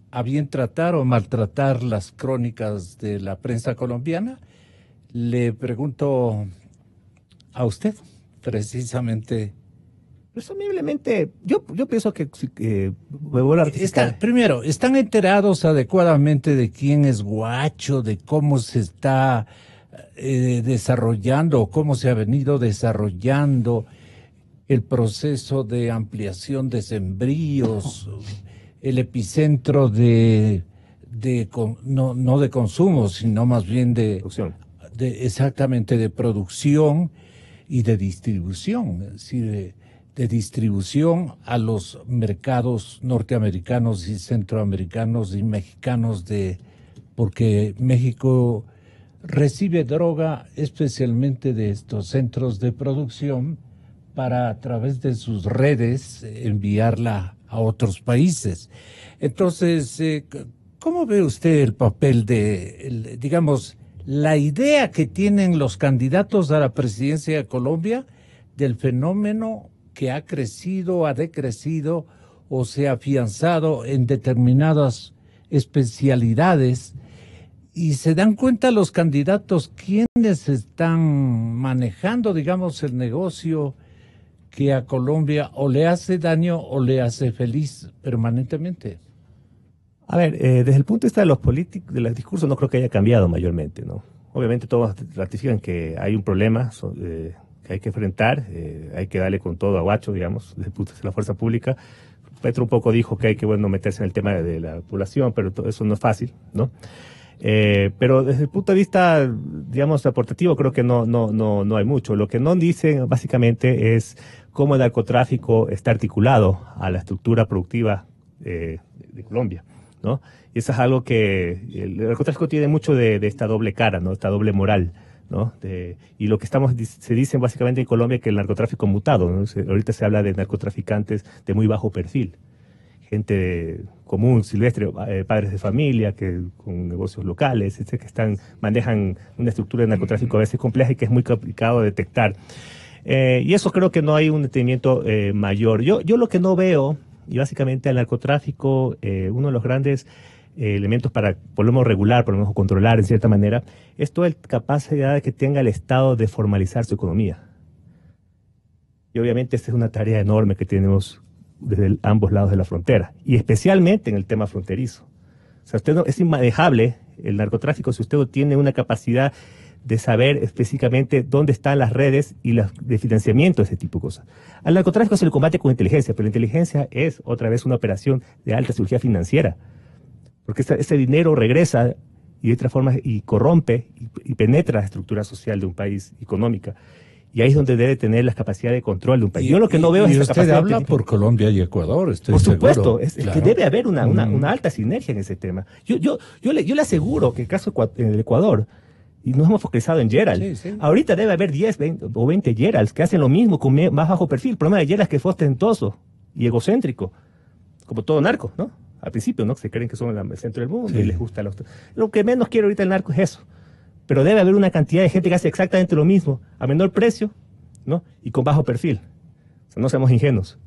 a bien tratar o maltratar las crónicas de la prensa colombiana. Le pregunto a usted, precisamente. Presumiblemente, yo pienso que primero, ¿están enterados adecuadamente de quién es Guacho, de cómo se está desarrollando o cómo se ha venido desarrollando el proceso de ampliación de sembríos, el epicentro no de consumo, sino más bien exactamente de producción y de distribución, es decir, de distribución a los mercados norteamericanos y centroamericanos y mexicanos, porque México recibe droga especialmente de estos centros de producción para, a través de sus redes, enviarla a otros países. Entonces, ¿cómo ve usted el papel digamos, la idea que tienen los candidatos a la presidencia de Colombia del fenómeno que ha crecido, ha decrecido o se ha afianzado en determinadas especialidades? Y se dan cuenta los candidatos quiénes están manejando, digamos, el negocio que a Colombia o le hace daño o le hace feliz permanentemente? A ver, desde el punto de vista de los políticos, de los discursos, no creo que haya cambiado mayormente, ¿no? Obviamente todos ratifican que hay un problema que hay que enfrentar, hay que darle con todo a Guacho, digamos, desde el punto de vista de la fuerza pública. Petro un poco dijo que hay que, bueno, meterse en el tema de la población, pero todo eso no es fácil, ¿no? Pero desde el punto de vista, digamos, aportativo, creo que no hay mucho. Lo que no dicen, básicamente, es cómo el narcotráfico está articulado a la estructura productiva de Colombia, ¿no? Y eso es algo que el narcotráfico tiene mucho de esta doble cara, ¿no? Esta doble moral, ¿no? Y lo que se dice básicamente en Colombia que el narcotráfico mutado, ¿no? Ahorita se habla de narcotraficantes de muy bajo perfil, gente común, silvestre, padres de familia, que con negocios locales, que manejan una estructura de narcotráfico a veces compleja y que es muy complicado de detectar. Y eso creo que no hay un detenimiento mayor. Yo lo que no veo, y básicamente el narcotráfico, uno de los grandes elementos para, por lo menos regular, por lo menos controlar en cierta manera, es toda la capacidad que tenga el Estado de formalizar su economía. Y obviamente esta es una tarea enorme que tenemos desde ambos lados de la frontera, y especialmente en el tema fronterizo. O sea, es inmanejable el narcotráfico si usted no tiene una capacidad de saber específicamente dónde están las redes y las de financiamiento de ese tipo de cosas. Al narcotráfico se le combate con inteligencia, pero la inteligencia es otra vez una operación de alta cirugía financiera, porque ese dinero regresa y de otra forma y corrompe y penetra la estructura social de un país, económica. Y ahí es donde debe tener la capacidad de control de un país. Yo lo que no veo es esa capacidad. Usted habla por Colombia y Ecuador, estoy por seguro. Supuesto, es que debe haber una alta sinergia en ese tema. Yo le aseguro que el caso en el Ecuador, y nos hemos focalizado en Gerald, ahorita debe haber 10 o 20 Geralds que hacen lo mismo con más bajo perfil. El problema de Gerald es que es ostentoso y egocéntrico, como todo narco, ¿no? Al principio, ¿no? Se creen que son el centro del mundo y les gusta lo que menos quiere ahorita el narco es eso. Pero debe haber una cantidad de gente que hace exactamente lo mismo, a menor precio, ¿no? Y con bajo perfil. O sea, no seamos ingenuos.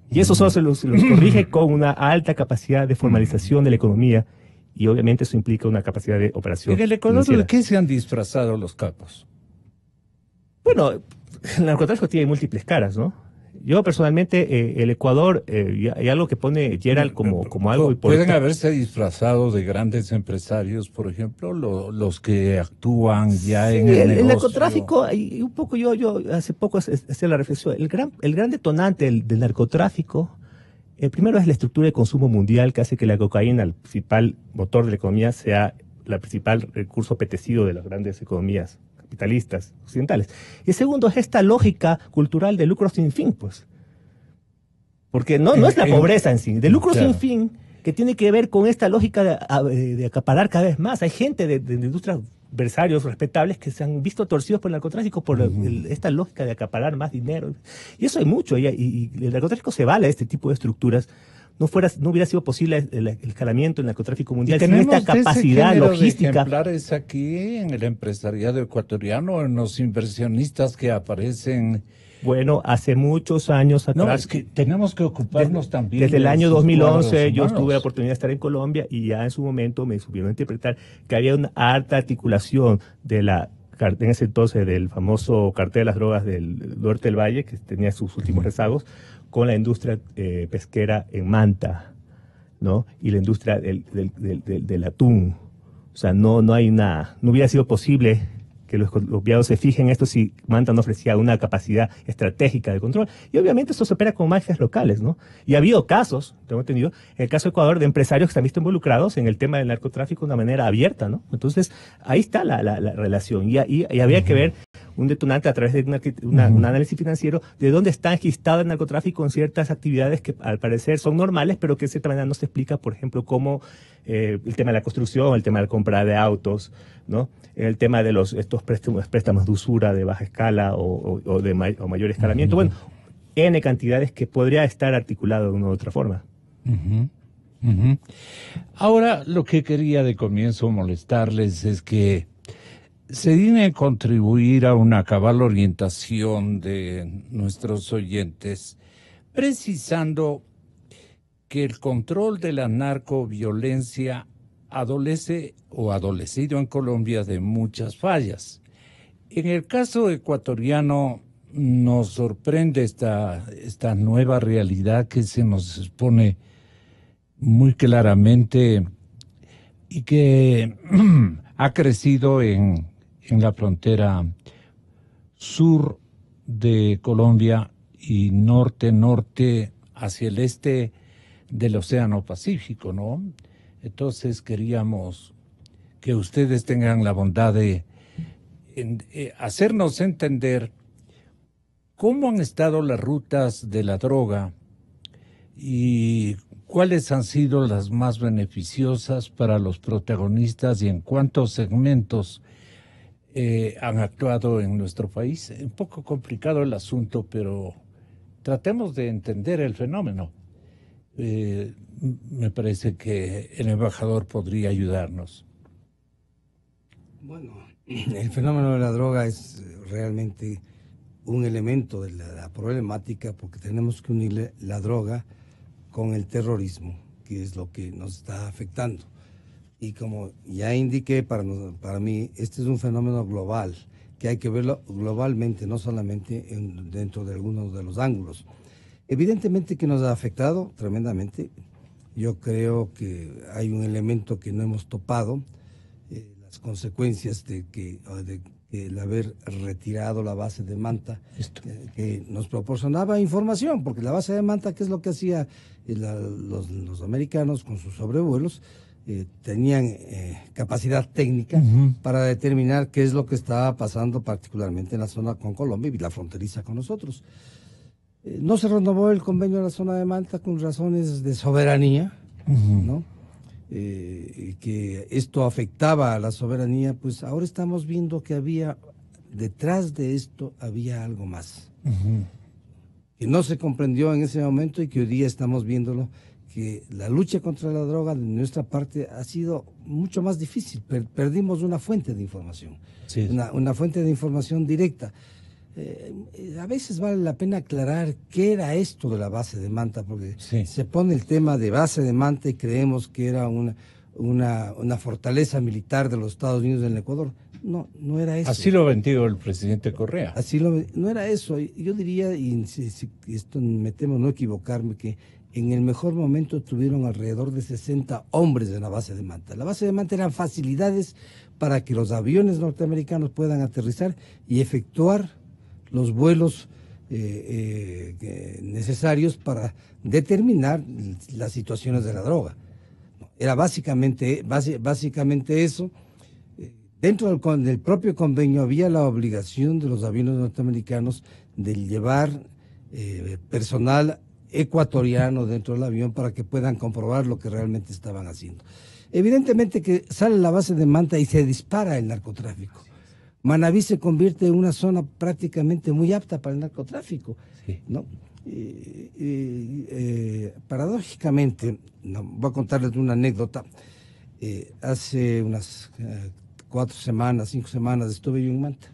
Y eso solo se los corrige con una alta capacidad de formalización de la economía, y obviamente eso implica una capacidad de operación. ¿En el Ecuador financiera. de qué se han disfrazado los capos? Bueno, el narcotráfico tiene múltiples caras, ¿no? Yo personalmente, el Ecuador, hay algo que pone Gerald como algo importante. ¿Pueden haberse disfrazado de grandes empresarios, por ejemplo, los que actúan ya en el negocio? El narcotráfico, y un poco yo hace poco hacía la reflexión, el gran detonante del narcotráfico, primero es la estructura de consumo mundial que hace que la cocaína, el principal motor de la economía, sea el principal recurso apetecido de las grandes economías capitalistas occidentales. Y segundo es esta lógica cultural de lucro sin fin, pues. Porque no es la pobreza en sí, de lucro sin fin, que tiene que ver con esta lógica de acaparar cada vez más. Hay gente de industrias, empresarios respetables que se han visto torcidos por el narcotráfico por esta lógica de acaparar más dinero. Y eso hay mucho, y el narcotráfico se vale de este tipo de estructuras. No hubiera sido posible el escalamiento del narcotráfico mundial sin esta capacidad logística. De ejemplares aquí en el empresariado ecuatoriano, en los inversionistas que aparecen. Bueno, hace muchos años atrás. No, es que tenemos que ocuparnos también. Desde el año 2011 yo tuve la oportunidad de estar en Colombia, y ya en su momento me supieron interpretar que había una alta articulación en ese entonces del famoso cartel de las drogas del norte del Valle, que tenía sus últimos rezagos, con la industria pesquera en Manta, ¿no? Y la industria del atún. O sea, no hubiera sido posible que los colombianos se fijen en esto si Manta no ofrecía una capacidad estratégica de control. Y obviamente esto se opera con mafias locales, ¿no? Y ha habido casos, tengo entendido, en el caso de Ecuador, de empresarios que se han visto involucrados en el tema del narcotráfico de una manera abierta, ¿no? Entonces, ahí está la relación. Y había que ver un detonante a través de un análisis financiero de dónde está enquistado el narcotráfico en ciertas actividades que al parecer son normales, pero que de cierta manera no se explica, por ejemplo, cómo el tema de la construcción, el tema de la compra de autos, ¿no? El tema de estos préstamos de usura de baja escala o mayor escalamiento. Bueno, N cantidades que podría estar articulado de una u otra forma. Ahora, lo que quería de comienzo molestarles es que se viene a contribuir a una cabal orientación de nuestros oyentes, precisando que el control de la narcoviolencia adolece o adolecido en Colombia de muchas fallas. En el caso ecuatoriano, nos sorprende esta nueva realidad que se nos expone muy claramente y que ha crecido en la frontera sur de Colombia y norte hacia el este del Océano Pacífico, ¿no? Entonces queríamos que ustedes tengan la bondad de hacernos entender cómo han estado las rutas de la droga y cuáles han sido las más beneficiosas para los protagonistas y en cuántos segmentos han actuado en nuestro país. Un poco complicado el asunto, pero tratemos de entender el fenómeno. Me parece que el embajador podría ayudarnos. Bueno, el fenómeno de la droga es realmente un elemento de la problemática porque tenemos que unirle la droga con el terrorismo, que es lo que nos está afectando. Y como ya indiqué, para mí, este es un fenómeno global, que hay que verlo globalmente, no solamente dentro de algunos de los ángulos. Evidentemente que nos ha afectado tremendamente. Yo creo que hay un elemento que no hemos topado, las consecuencias de el haber retirado la base de Manta, que nos proporcionaba información, porque la base de Manta, ¿qué es lo que hacía los americanos con sus sobrevuelos? Tenían capacidad técnica para determinar qué es lo que estaba pasando particularmente en la zona con Colombia y la fronteriza con nosotros. No se renovó el convenio de la zona de Manta con razones de soberanía, ¿no? Que esto afectaba a la soberanía, pues ahora estamos viendo que detrás de esto había algo más, que no se comprendió en ese momento y que hoy día estamos viéndolo, que la lucha contra la droga de nuestra parte ha sido mucho más difícil. Perdimos una fuente de información, sí. una fuente de información directa. A veces vale la pena aclarar qué era esto de la base de Manta, porque se pone el tema de base de Manta y creemos que era una fortaleza militar de los Estados Unidos en el Ecuador. No, no era eso. Así lo vendió el presidente Correa. No era eso. Yo diría, y esto me temo no equivocarme, que en el mejor momento tuvieron alrededor de 60 hombres en la base de Manta. La base de Manta eran facilidades para que los aviones norteamericanos puedan aterrizar y efectuar los vuelos necesarios para determinar las situaciones de la droga. Era básicamente eso. Dentro del propio convenio había la obligación de los aviones norteamericanos de llevar personal ecuatoriano dentro del avión para que puedan comprobar lo que realmente estaban haciendo. Evidentemente que sale la base de Manta y se dispara el narcotráfico. Manabí se convierte en una zona prácticamente muy apta para el narcotráfico, ¿no? Paradójicamente, voy a contarles una anécdota. Hace unas 5 semanas estuve yo en Manta.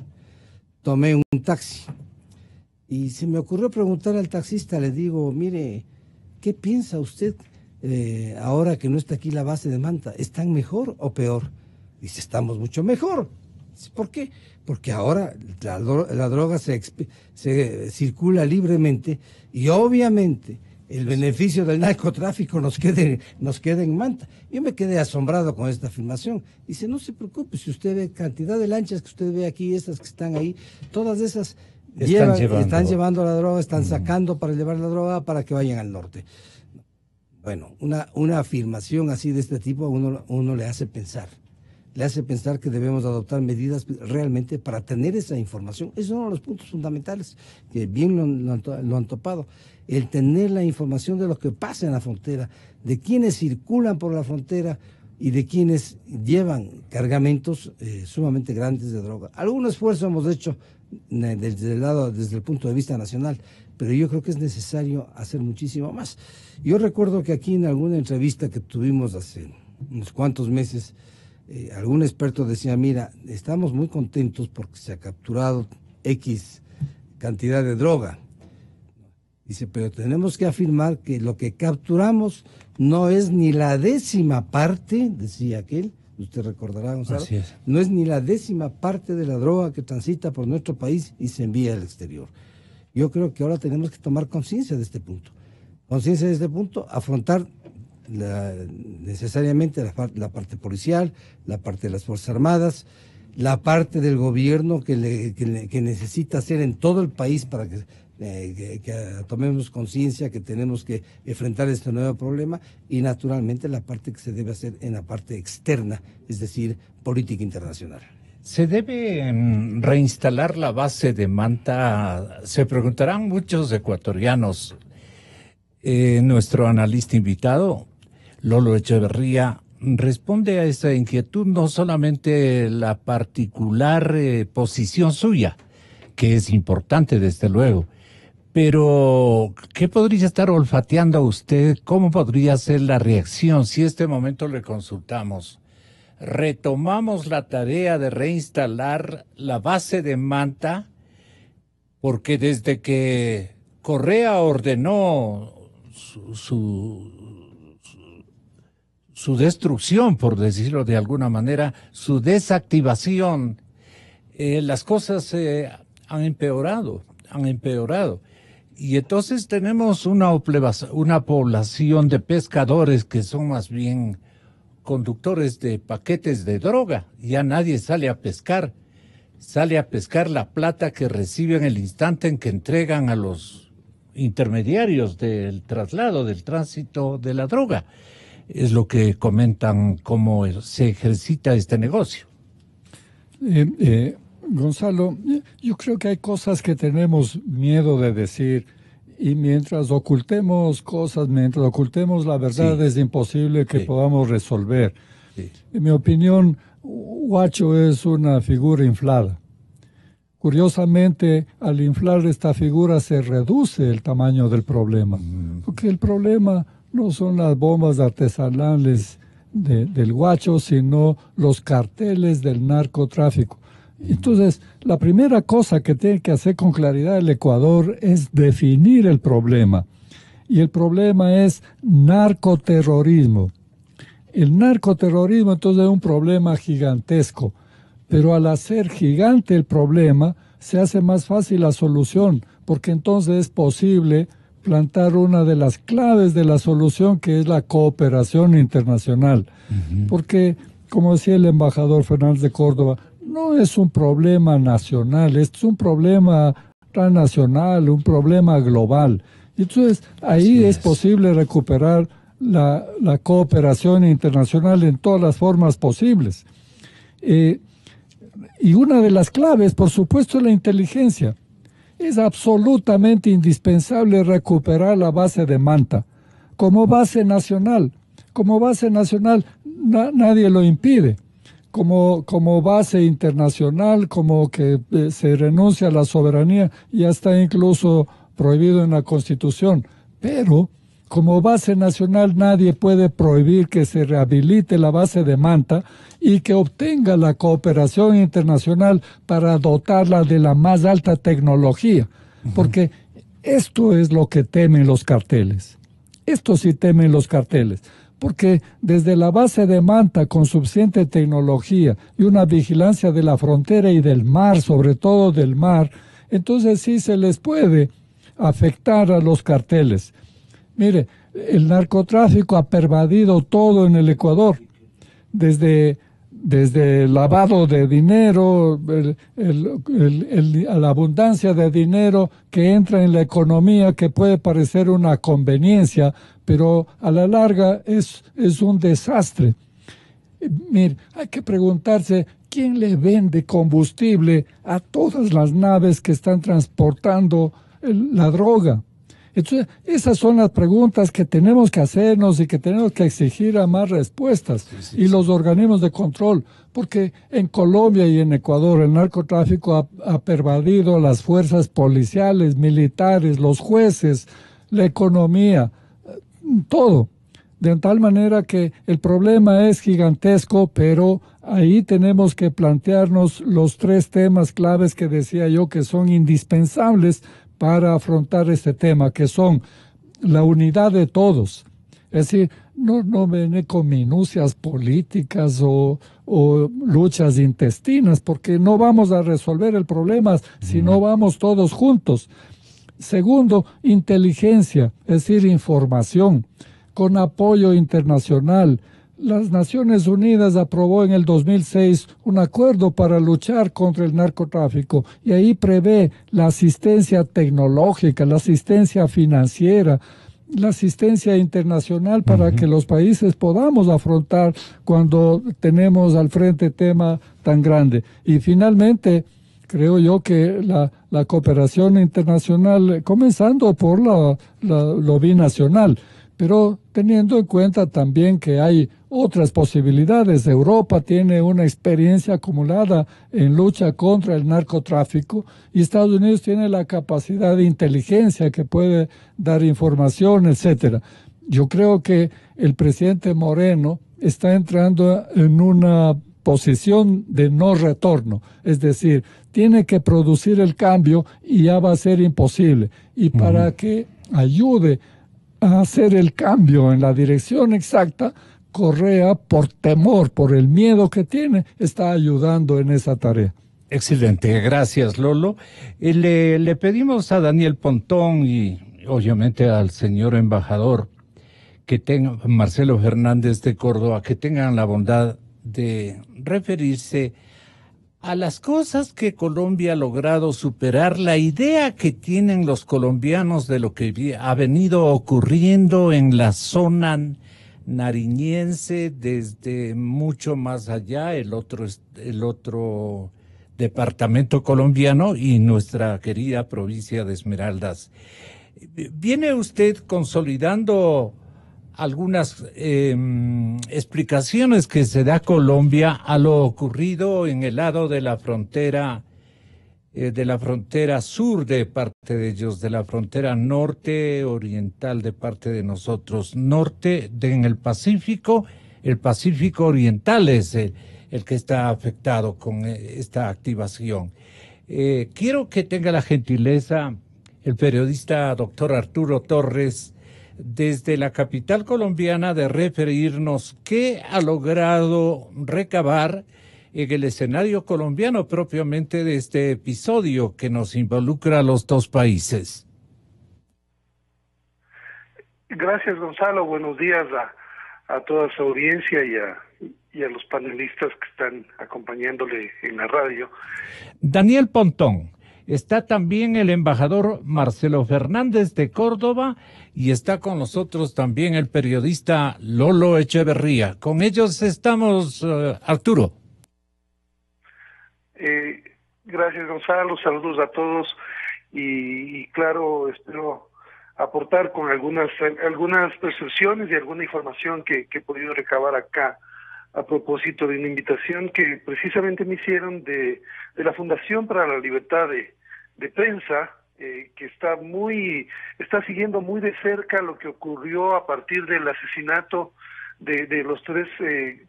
Tomé un taxi y se me ocurrió preguntar al taxista, le digo, mire, ¿qué piensa usted ahora que no está aquí la base de Manta? ¿Están mejor o peor? Dice, estamos mucho mejor. ¿Por qué? Porque ahora la droga se circula libremente y obviamente el beneficio del narcotráfico nos queda en Manta. Yo me quedé asombrado con esta afirmación. Dice, no se preocupe, si usted ve cantidad de lanchas que usted ve aquí, estas que están ahí, todas esas están llevando la droga, están sacando para llevar la droga para que vayan al norte. Bueno, una afirmación así de este tipo a uno le hace pensar. Le hace pensar que debemos adoptar medidas realmente para tener esa información. Es uno de los puntos fundamentales, que bien lo han topado. El tener la información de lo que pasa en la frontera, de quienes circulan por la frontera y de quienes llevan cargamentos sumamente grandes de droga. Algún esfuerzo hemos hecho desde el punto de vista nacional, pero yo creo que es necesario hacer muchísimo más. Yo recuerdo que aquí en alguna entrevista que tuvimos hace unos cuantos meses, algún experto decía, mira, estamos muy contentos porque se ha capturado X cantidad de droga. Dice, pero tenemos que afirmar que lo que capturamos no es ni la 10ª parte, decía aquel, usted recordará, Gonzalo. Así es. No es ni la 10ª parte de la droga que transita por nuestro país y se envía al exterior. Yo creo que ahora tenemos que tomar conciencia de este punto. Conciencia de este punto, afrontar necesariamente la parte policial, la parte de las Fuerzas Armadas, la parte del gobierno que necesita hacer en todo el país para que tomemos conciencia que tenemos que enfrentar este nuevo problema, y naturalmente la parte que se debe hacer en la parte externa, es decir, política internacional. ¿Se debe reinstalar la base de Manta? Se preguntarán muchos ecuatorianos. Nuestro analista invitado, Lolo Echeverría, responde a esa inquietud no solamente la particular posición suya, que es importante desde luego, pero ¿qué podría estar olfateando usted? ¿Cómo podría ser la reacción si este momento le consultamos? Retomamos la tarea de reinstalar la base de Manta, porque desde que Correa ordenó su destrucción, por decirlo de alguna manera, su desactivación, las cosas han empeorado. Y entonces tenemos una población de pescadores que son más bien conductores de paquetes de droga. Ya nadie sale a pescar la plata que reciben el instante en que entregan a los intermediarios del traslado, del tránsito de la droga. Es lo que comentan cómo se ejercita este negocio. Gonzalo, yo creo que hay cosas que tenemos miedo de decir, y mientras ocultemos cosas, mientras ocultemos la verdad, es imposible que podamos resolver. En mi opinión, Huacho es una figura inflada. Curiosamente, al inflar esta figura se reduce el tamaño del problema, porque el problema no son las bombas artesanales del Huacho, sino los carteles del narcotráfico. Entonces, la primera cosa que tiene que hacer con claridad el Ecuador es definir el problema. Y el problema es narcoterrorismo. El narcoterrorismo entonces es un problema gigantesco, pero al hacer gigante el problema se hace más fácil la solución, porque entonces es posible plantar una de las claves de la solución, que es la cooperación internacional. Porque, como decía el embajador Fernández de Córdoba, no es un problema nacional, es un problema transnacional, un problema global. Entonces, ahí es posible recuperar la cooperación internacional en todas las formas posibles. Y una de las claves, por supuesto, es la inteligencia. Es absolutamente indispensable recuperar la base de Manta como base nacional. Como base nacional nadie lo impide. Como base internacional, como que se renuncia a la soberanía, ya está incluso prohibido en la Constitución. Pero como base nacional nadie puede prohibir que se rehabilite la base de Manta y que obtenga la cooperación internacional para dotarla de la más alta tecnología. Porque esto es lo que temen los carteles. Esto sí temen los carteles. Porque desde la base de Manta, con suficiente tecnología y una vigilancia de la frontera y del mar, sobre todo del mar, entonces sí se les puede afectar a los carteles. Mire, el narcotráfico ha pervadido todo en el Ecuador, desde el lavado de dinero, la abundancia de dinero que entra en la economía, que puede parecer una conveniencia, pero a la larga es un desastre. Mire, hay que preguntarse quién le vende combustible a todas las naves que están transportando la droga. Entonces, esas son las preguntas que tenemos que hacernos y que tenemos que exigir a más respuestas. Y los organismos de control, porque en Colombia y en Ecuador el narcotráfico ha pervadido las fuerzas policiales, militares, los jueces, la economía, todo. De tal manera que el problema es gigantesco, pero ahí tenemos que plantearnos los 3 temas claves que decía yo que son indispensables para afrontar este tema, que son la unidad de todos. Es decir, no viene con minucias políticas o luchas intestinas, porque no vamos a resolver el problema si no vamos todos juntos. Segundo, inteligencia, es decir, información, con apoyo internacional. Las Naciones Unidas aprobó en el 2006 un acuerdo para luchar contra el narcotráfico y ahí prevé la asistencia tecnológica, la asistencia financiera, la asistencia internacional para que los países podamos afrontar cuando tenemos al frente tema tan grande. Y finalmente, creo yo que la cooperación internacional, comenzando por lo binacional, pero teniendo en cuenta también que hay otras posibilidades. Europa tiene una experiencia acumulada en lucha contra el narcotráfico y Estados Unidos tiene la capacidad de inteligencia que puede dar información, etcétera. Yo creo que el presidente Moreno está entrando en una posición de no retorno, es decir, tiene que producir el cambio y ya va a ser imposible. Y para que ayude a hacer el cambio en la dirección exacta, Correa, por temor, por el miedo que tiene, está ayudando en esa tarea. Excelente, gracias Lolo. Le pedimos a Daniel Pontón y obviamente al señor embajador Marcelo Fernández de Córdoba, que tengan la bondad de referirse a las cosas que Colombia ha logrado superar, la idea que tienen los colombianos de lo que ha venido ocurriendo en la zona nariñense desde mucho más allá, el otro departamento colombiano y nuestra querida provincia de Esmeraldas. ¿Viene usted consolidando algunas explicaciones que se da Colombia a lo ocurrido en el lado de la frontera sur de parte de ellos, de la frontera norte oriental de parte de nosotros, en el Pacífico oriental es el que está afectado con esta activación? Quiero que tenga la gentileza el periodista doctor Arturo Torres, desde la capital colombiana, de referirnos qué ha logrado recabar en el escenario colombiano propiamente de este episodio que nos involucra a los dos países. Gracias, Gonzalo. Buenos días a toda su audiencia y a los panelistas que están acompañándole en la radio. Daniel Pontón, está también el embajador Marcelo Fernández de Córdoba y está con nosotros también el periodista Lolo Echeverría. Con ellos estamos, Arturo. Gracias, Gonzalo. Saludos a todos y claro, espero aportar con algunas percepciones y alguna información que he podido recabar acá a propósito de una invitación que precisamente me hicieron de la Fundación para la Libertad de Prensa, que está siguiendo muy de cerca lo que ocurrió a partir del asesinato de los tres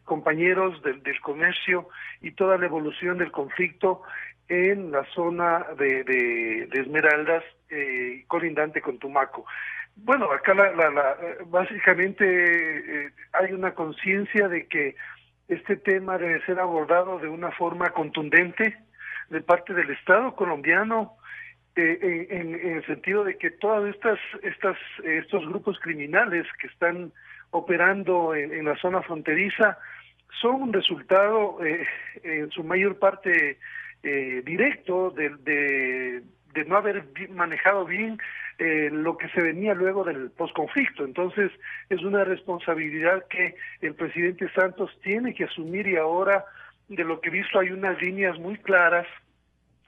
compañeros del comercio y toda la evolución del conflicto en la zona de Esmeraldas, colindante con Tumaco. Bueno, acá básicamente hay una conciencia de que este tema debe ser abordado de una forma contundente de parte del Estado colombiano, en el sentido de que todos estos grupos criminales que están operando en la zona fronteriza son un resultado en su mayor parte directo de no haber manejado bien lo que se venía luego del posconflicto. Entonces es una responsabilidad que el presidente Santos tiene que asumir, y ahora, de lo que he visto, hay unas líneas muy claras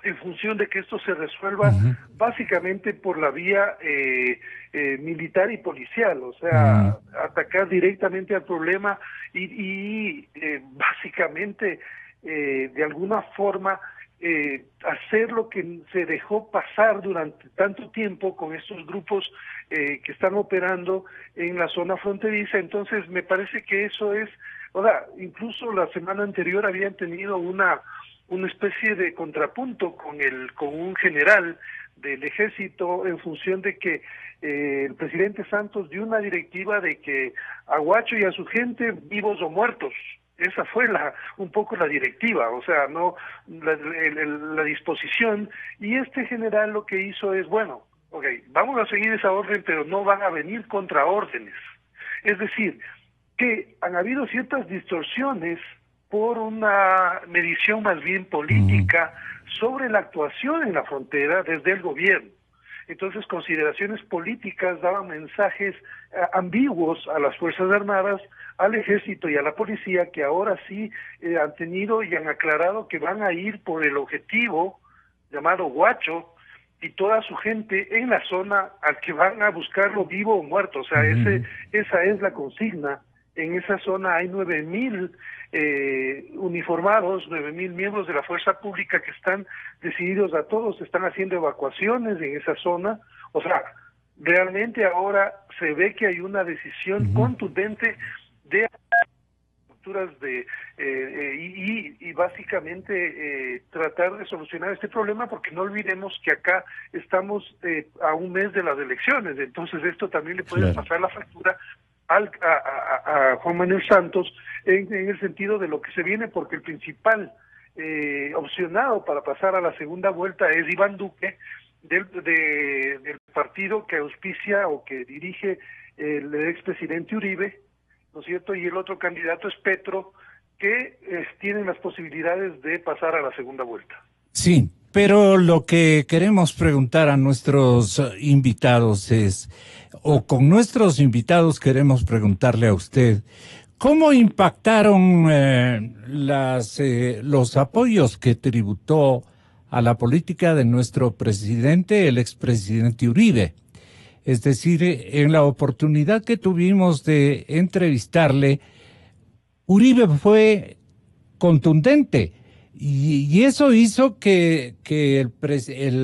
en función de que esto se resuelva básicamente por la vía militar y policial, o sea, atacar directamente al problema y básicamente de alguna forma hacer lo que se dejó pasar durante tanto tiempo con estos grupos que están operando en la zona fronteriza. Entonces me parece que eso es, o sea, incluso la semana anterior habían tenido una especie de contrapunto con un general del ejército en función de que el presidente Santos dio una directiva de que a Guacho y a su gente, vivos o muertos. Esa fue un poco la directiva, o sea, no la disposición, y este general lo que hizo es, bueno, vamos a seguir esa orden, pero no van a venir contraórdenes. Es decir, que han habido ciertas distorsiones por una medición más bien política sobre la actuación en la frontera desde el gobierno. Entonces, consideraciones políticas daban mensajes ambiguos a las Fuerzas Armadas, al Ejército y a la Policía, que ahora sí han tenido y han aclarado que van a ir por el objetivo llamado Guacho y toda su gente en la zona al que van a buscarlo vivo o muerto. O sea, esa es la consigna. En esa zona hay 9,000 uniformados, 9,000 miembros de la fuerza pública que están decididos a todos, están haciendo evacuaciones en esa zona. O sea, realmente ahora se ve que hay una decisión contundente de estructuras y básicamente tratar de solucionar este problema, porque no olvidemos que acá estamos a un mes de las elecciones. Entonces esto también le puede pasar la factura a Juan Manuel Santos en el sentido de lo que se viene, porque el principal opcionado para pasar a la segunda vuelta es Iván Duque, del partido que auspicia o que dirige el expresidente Uribe, ¿no es cierto? Y el otro candidato es Petro, que tienen las posibilidades de pasar a la segunda vuelta. Sí, pero lo que queremos preguntar a nuestros invitados es, o con nuestros invitados queremos preguntarle a usted, ¿cómo impactaron los apoyos que tributó a la política de nuestro presidente, el expresidente Uribe? Es decir, en la oportunidad que tuvimos de entrevistarle, Uribe fue contundente y eso hizo que el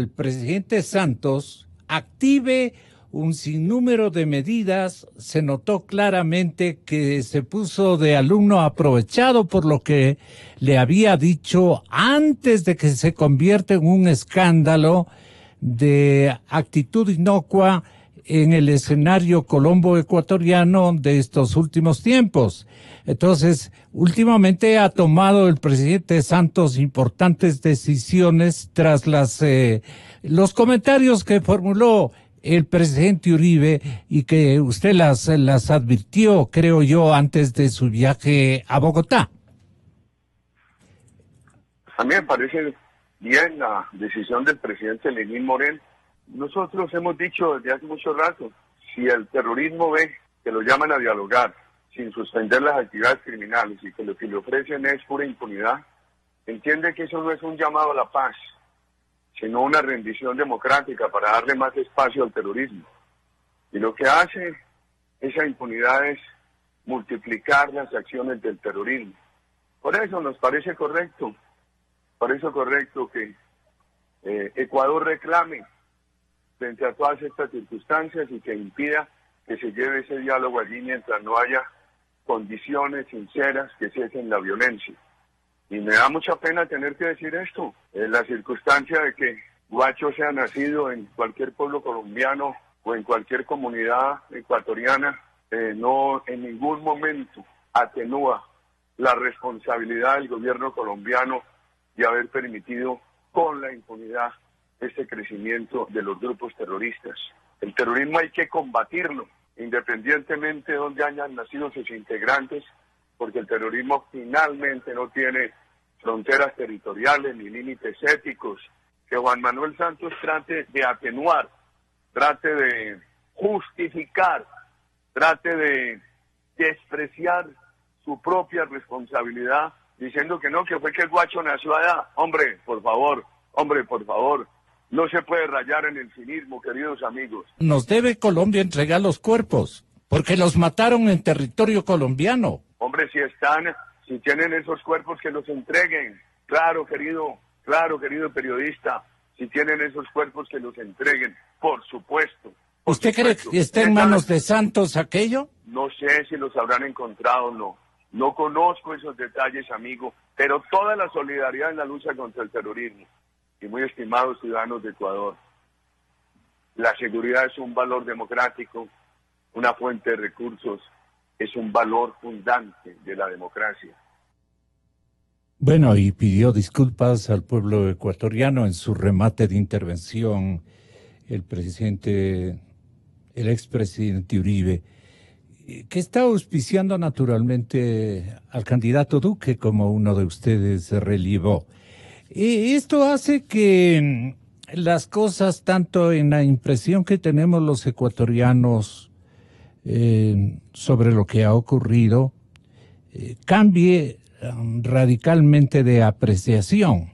presidente Santos active un sinnúmero de medidas. Se notó claramente que se puso de alumno aprovechado por lo que le había dicho antes de que se convierta en un escándalo de actitud inocua en el escenario colombo-ecuatoriano de estos últimos tiempos. Entonces, últimamente ha tomado el presidente Santos importantes decisiones tras los comentarios que formuló el presidente Uribe y que usted las advirtió, creo yo, antes de su viaje a Bogotá. A mí me parece bien la decisión del presidente Lenín Moreno. Nosotros hemos dicho desde hace mucho rato, si el terrorismo ve que lo llaman a dialogar sin suspender las actividades criminales y que lo que le ofrecen es pura impunidad, entiende que eso no es un llamado a la paz, sino una rendición democrática para darle más espacio al terrorismo. Y lo que hace esa impunidad es multiplicar las acciones del terrorismo. Por eso nos parece correcto, que Ecuador reclame frente a todas estas circunstancias y que impida que se lleve ese diálogo allí mientras no haya condiciones sinceras que cesen la violencia. Y me da mucha pena tener que decir esto, la circunstancia de que Guacho sea nacido en cualquier pueblo colombiano o en cualquier comunidad ecuatoriana, no en ningún momento atenúa la responsabilidad del gobierno colombiano de haber permitido con la impunidad este crecimiento de los grupos terroristas. El terrorismo hay que combatirlo, independientemente de donde hayan nacido sus integrantes, porque el terrorismo finalmente no tiene fronteras territoriales ni límites éticos. Que Juan Manuel Santos trate de atenuar, trate de justificar, trate de despreciar su propia responsabilidad, diciendo que no, que fue que el Guacho nació allá. Hombre, por favor, no se puede rayar en el cinismo, queridos amigos. Nos debe Colombia entregar los cuerpos, porque los mataron en territorio colombiano. Hombre, si tienen esos cuerpos, que los entreguen. Claro, querido periodista, si tienen esos cuerpos, que los entreguen, por supuesto. ¿Usted cree que está en manos de Santos aquello? No sé si los habrán encontrado o no. No conozco esos detalles, amigo, pero toda la solidaridad en la lucha contra el terrorismo. Y muy estimados ciudadanos de Ecuador, La seguridad es un valor democrático, una fuente de recursos, es un valor fundante de la democracia. Bueno, y pidió disculpas al pueblo ecuatoriano en su remate de intervención el expresidente Uribe, que está auspiciando naturalmente al candidato Duque, como uno de ustedes relevó. Esto hace que las cosas, tanto en la impresión que tenemos los ecuatorianos sobre lo que ha ocurrido, cambie radicalmente de apreciación.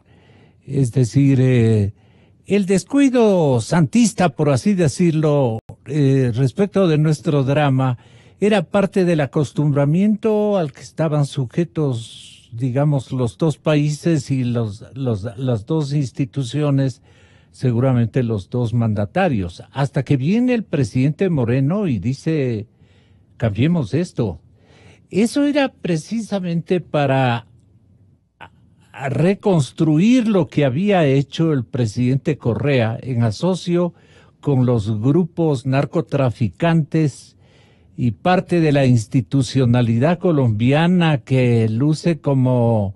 Es decir, el descuido santista, por así decirlo, respecto de nuestro drama, era parte del acostumbramiento al que estaban sujetos, digamos, los dos países y las dos instituciones, seguramente los dos mandatarios, hasta que viene el presidente Moreno y dice, cambiemos esto. Eso era precisamente para reconstruir lo que había hecho el presidente Correa en asocio con los grupos narcotraficantes y parte de la institucionalidad colombiana que luce como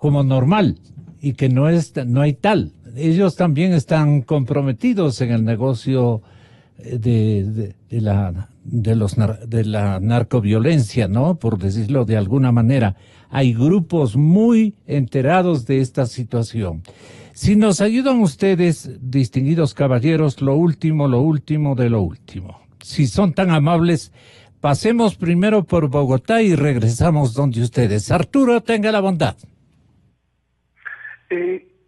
normal y que no hay tal. Ellos también están comprometidos en el negocio de la narcoviolencia, ¿no? Por decirlo de alguna manera. Hay grupos muy enterados de esta situación. Si nos ayudan ustedes, distinguidos caballeros, lo último de lo último. Si son tan amables, pasemos primero por Bogotá y regresamos donde ustedes. Arturo, tenga la bondad.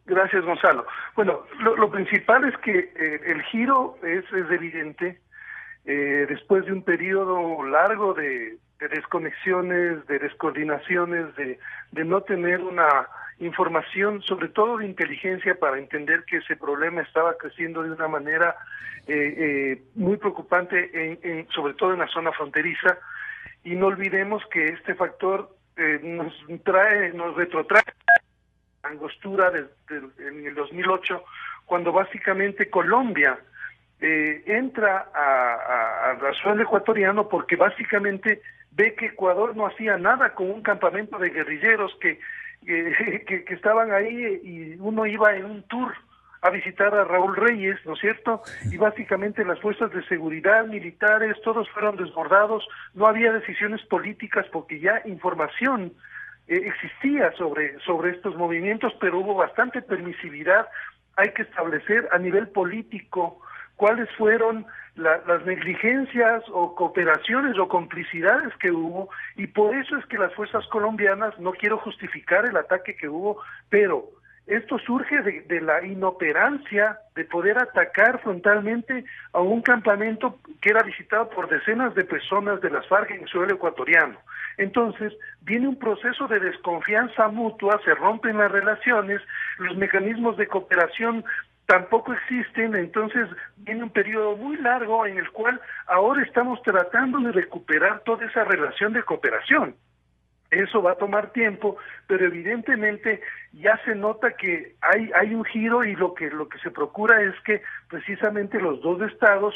Gracias, Gonzalo. Bueno, lo principal es que el giro es evidente. Después de un periodo largo de desconexiones, de descoordinaciones, de no tener una información, sobre todo de inteligencia, para entender que ese problema estaba creciendo de una manera muy preocupante, sobre todo en la zona fronteriza, y no olvidemos que este factor nos retrotrae a la angostura en el 2008, cuando básicamente Colombia entra al suelo ecuatoriano porque básicamente ve que Ecuador no hacía nada con un campamento de guerrilleros que estaban ahí, y uno iba en un tour a visitar a Raúl Reyes, ¿no es cierto? Y básicamente las fuerzas de seguridad, militares, todos fueron desbordados, no había decisiones políticas porque ya información existía sobre estos movimientos, pero hubo bastante permisividad. Hay que establecer a nivel político cuáles fueron las negligencias o cooperaciones o complicidades que hubo, y por eso es que las fuerzas colombianas, no quiero justificar el ataque que hubo, pero esto surge de la inoperancia de poder atacar frontalmente a un campamento que era visitado por decenas de personas de las FARC en el suelo ecuatoriano. Entonces, viene un proceso de desconfianza mutua, se rompen las relaciones, los mecanismos de cooperación tampoco existen, entonces viene un periodo muy largo en el cual ahora estamos tratando de recuperar toda esa relación de cooperación. Eso va a tomar tiempo, pero evidentemente ya se nota que hay un giro, y lo que se procura es que precisamente los dos estados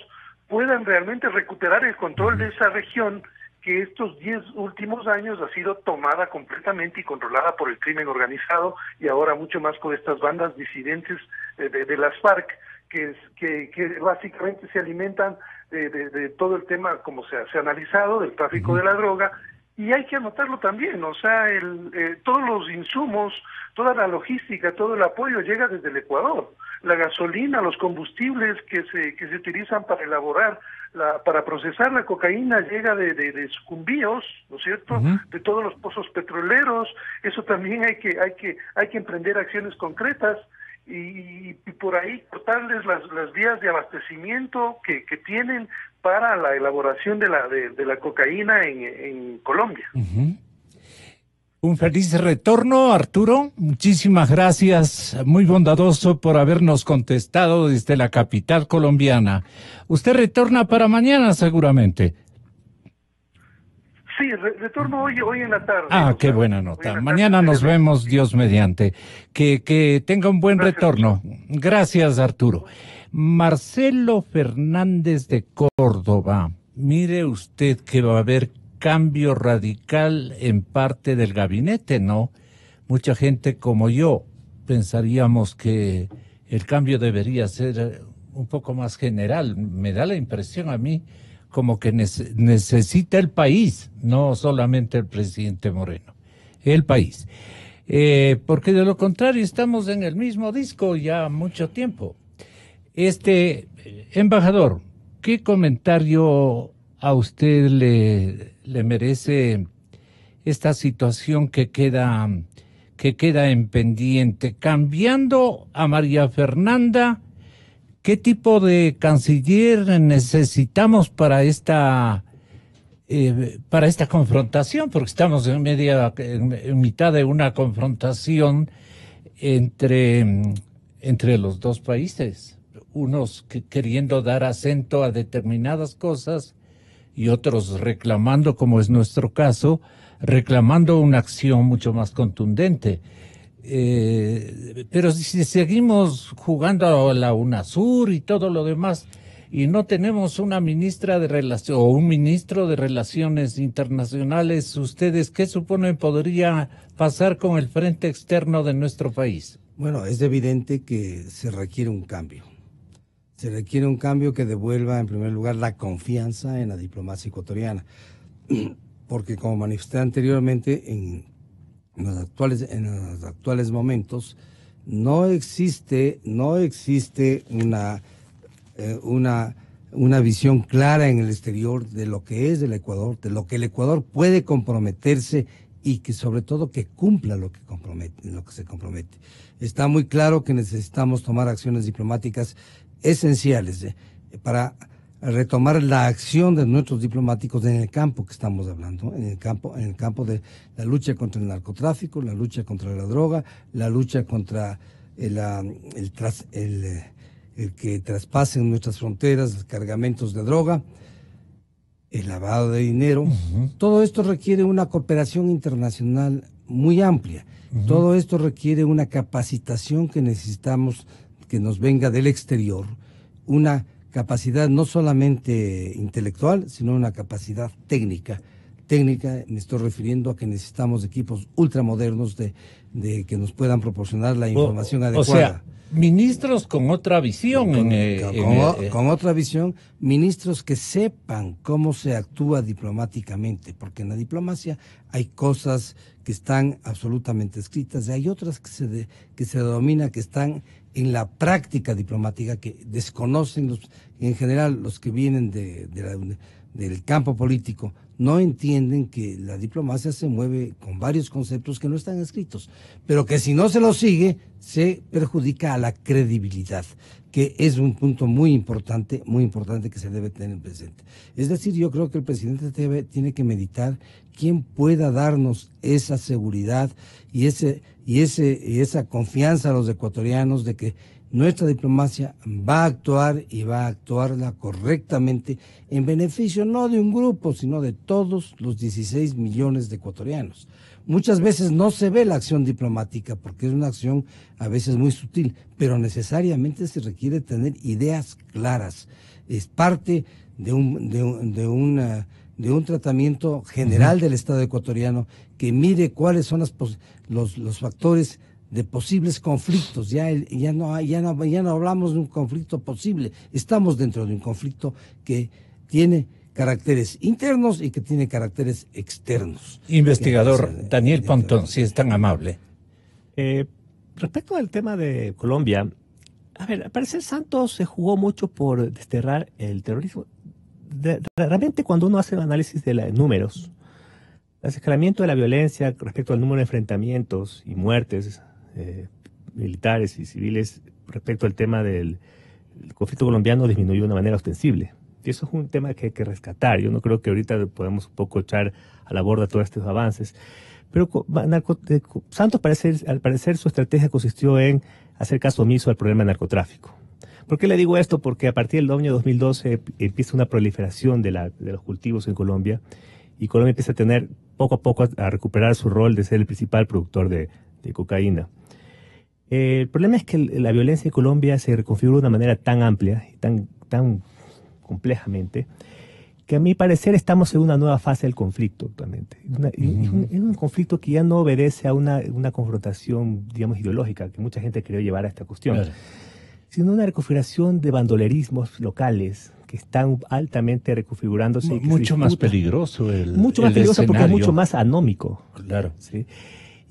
puedan realmente recuperar el control de esa región que estos 10 últimos años ha sido tomada completamente y controlada por el crimen organizado, y ahora mucho más por estas bandas disidentes de las FARC, que básicamente se alimentan de todo el tema, como se ha analizado, del tráfico de la droga. Y hay que anotarlo también, o sea, todos los insumos, toda la logística, todo el apoyo llega desde el Ecuador. La gasolina, los combustibles que se utilizan para elaborar, para procesar la cocaína, llega de Sucumbíos, ¿no es cierto? De todos los pozos petroleros. Eso también hay que emprender acciones concretas y por ahí cortarles las vías de abastecimiento que tienen para la elaboración de la cocaína en Colombia. Un feliz retorno, Arturo. Muchísimas gracias, muy bondadoso por habernos contestado desde la capital colombiana. Usted retorna para mañana seguramente. Sí, retorno hoy en la tarde. Ah, qué buena nota. Mañana nos vemos, Dios mediante. Que tenga un buen retorno. Gracias, Arturo. Marcelo Fernández de Córdoba. Mire usted que va a haber cambio radical en parte del gabinete, ¿no? Mucha gente como yo pensaríamos que el cambio debería ser un poco más general. Me da la impresión a mí como que necesita el país, no solamente el presidente Moreno, el país. Porque de lo contrario estamos en el mismo disco ya mucho tiempo. Embajador, ¿qué comentario a usted le merece esta situación que queda en pendiente? Cambiando a María Fernanda, ¿qué tipo de canciller necesitamos para esta confrontación? Porque estamos en mitad de una confrontación entre los dos países. Unos queriendo dar acento a determinadas cosas y otros reclamando, como es nuestro caso, reclamando una acción mucho más contundente. Pero si seguimos jugando a la UNASUR y todo lo demás, y no tenemos una ministra de Relaciones o un ministro de Relaciones Internacionales, ¿ustedes qué suponen podría pasar con el frente externo de nuestro país? Bueno, es evidente que se requiere un cambio. Se requiere un cambio que devuelva, en primer lugar, la confianza en la diplomacia ecuatoriana. Porque, como manifesté anteriormente, en los actuales momentos, no existe una visión clara en el exterior de lo que es el Ecuador, de lo que el Ecuador puede comprometerse y que sobre todo que cumpla lo que se compromete. Está muy claro que necesitamos tomar acciones diplomáticas esenciales para retomar la acción de nuestros diplomáticos en el campo que estamos hablando, en el campo de la lucha contra el narcotráfico, la lucha contra la droga, la lucha contra el que traspasen nuestras fronteras los cargamentos de droga, el lavado de dinero. Todo esto requiere una cooperación internacional muy amplia. Todo esto requiere una capacitación que necesitamos que nos venga del exterior, una capacidad no solamente intelectual, sino una capacidad técnica. Me estoy refiriendo a que necesitamos equipos ultramodernos de que nos puedan proporcionar la información adecuada. O sea, ministros con otra visión. Con otra visión, ministros que sepan cómo se actúa diplomáticamente, porque en la diplomacia hay cosas que están absolutamente escritas y hay otras que se domina, que están en la práctica diplomática, que desconocen en general los que vienen del campo político, no entienden que la diplomacia se mueve con varios conceptos que no están escritos, pero que si no se los sigue, se perjudica a la credibilidad, que es un punto muy importante que se debe tener presente. Es decir, yo creo que el presidente tiene que meditar quién pueda darnos esa seguridad y esa confianza a los ecuatorianos de que nuestra diplomacia va a actuar y va a actuarla correctamente en beneficio no de un grupo, sino de todos los 16 millones de ecuatorianos. Muchas veces no se ve la acción diplomática porque es una acción a veces muy sutil, pero necesariamente se requiere tener ideas claras. Es parte de un tratamiento general del Estado ecuatoriano que mire cuáles son los factores de posibles conflictos. Ya no hablamos de un conflicto posible, estamos dentro de un conflicto que tiene caracteres internos y que tiene caracteres externos. Investigador Daniel Pontón, si es tan amable. Respecto al tema de Colombia, al parecer Santos se jugó mucho por desterrar el terrorismo. Realmente cuando uno hace el análisis de números, el escalamiento de la violencia respecto al número de enfrentamientos y muertes militares y civiles respecto al tema del conflicto colombiano disminuyó de una manera ostensible. Y eso es un tema que hay que rescatar. Yo no creo que ahorita podemos un poco echar a la borda todos estos avances. Pero Santos, al parecer, su estrategia consistió en hacer caso omiso al problema del narcotráfico. ¿Por qué le digo esto? Porque a partir del año 2012 empieza una proliferación de los cultivos en Colombia y Colombia empieza a tener poco a poco a recuperar su rol de ser el principal productor de cocaína. El problema es que la violencia en Colombia se reconfigura de una manera tan amplia y tan complejamente, que a mi parecer estamos en una nueva fase del conflicto actualmente. Es un conflicto que ya no obedece a una confrontación, digamos, ideológica, que mucha gente quería llevar a esta cuestión, claro, sino una reconfiguración de bandolerismos locales que están altamente reconfigurándose. Mucho más peligroso mucho más peligroso porque es mucho más anómico. Claro. ¿Sí?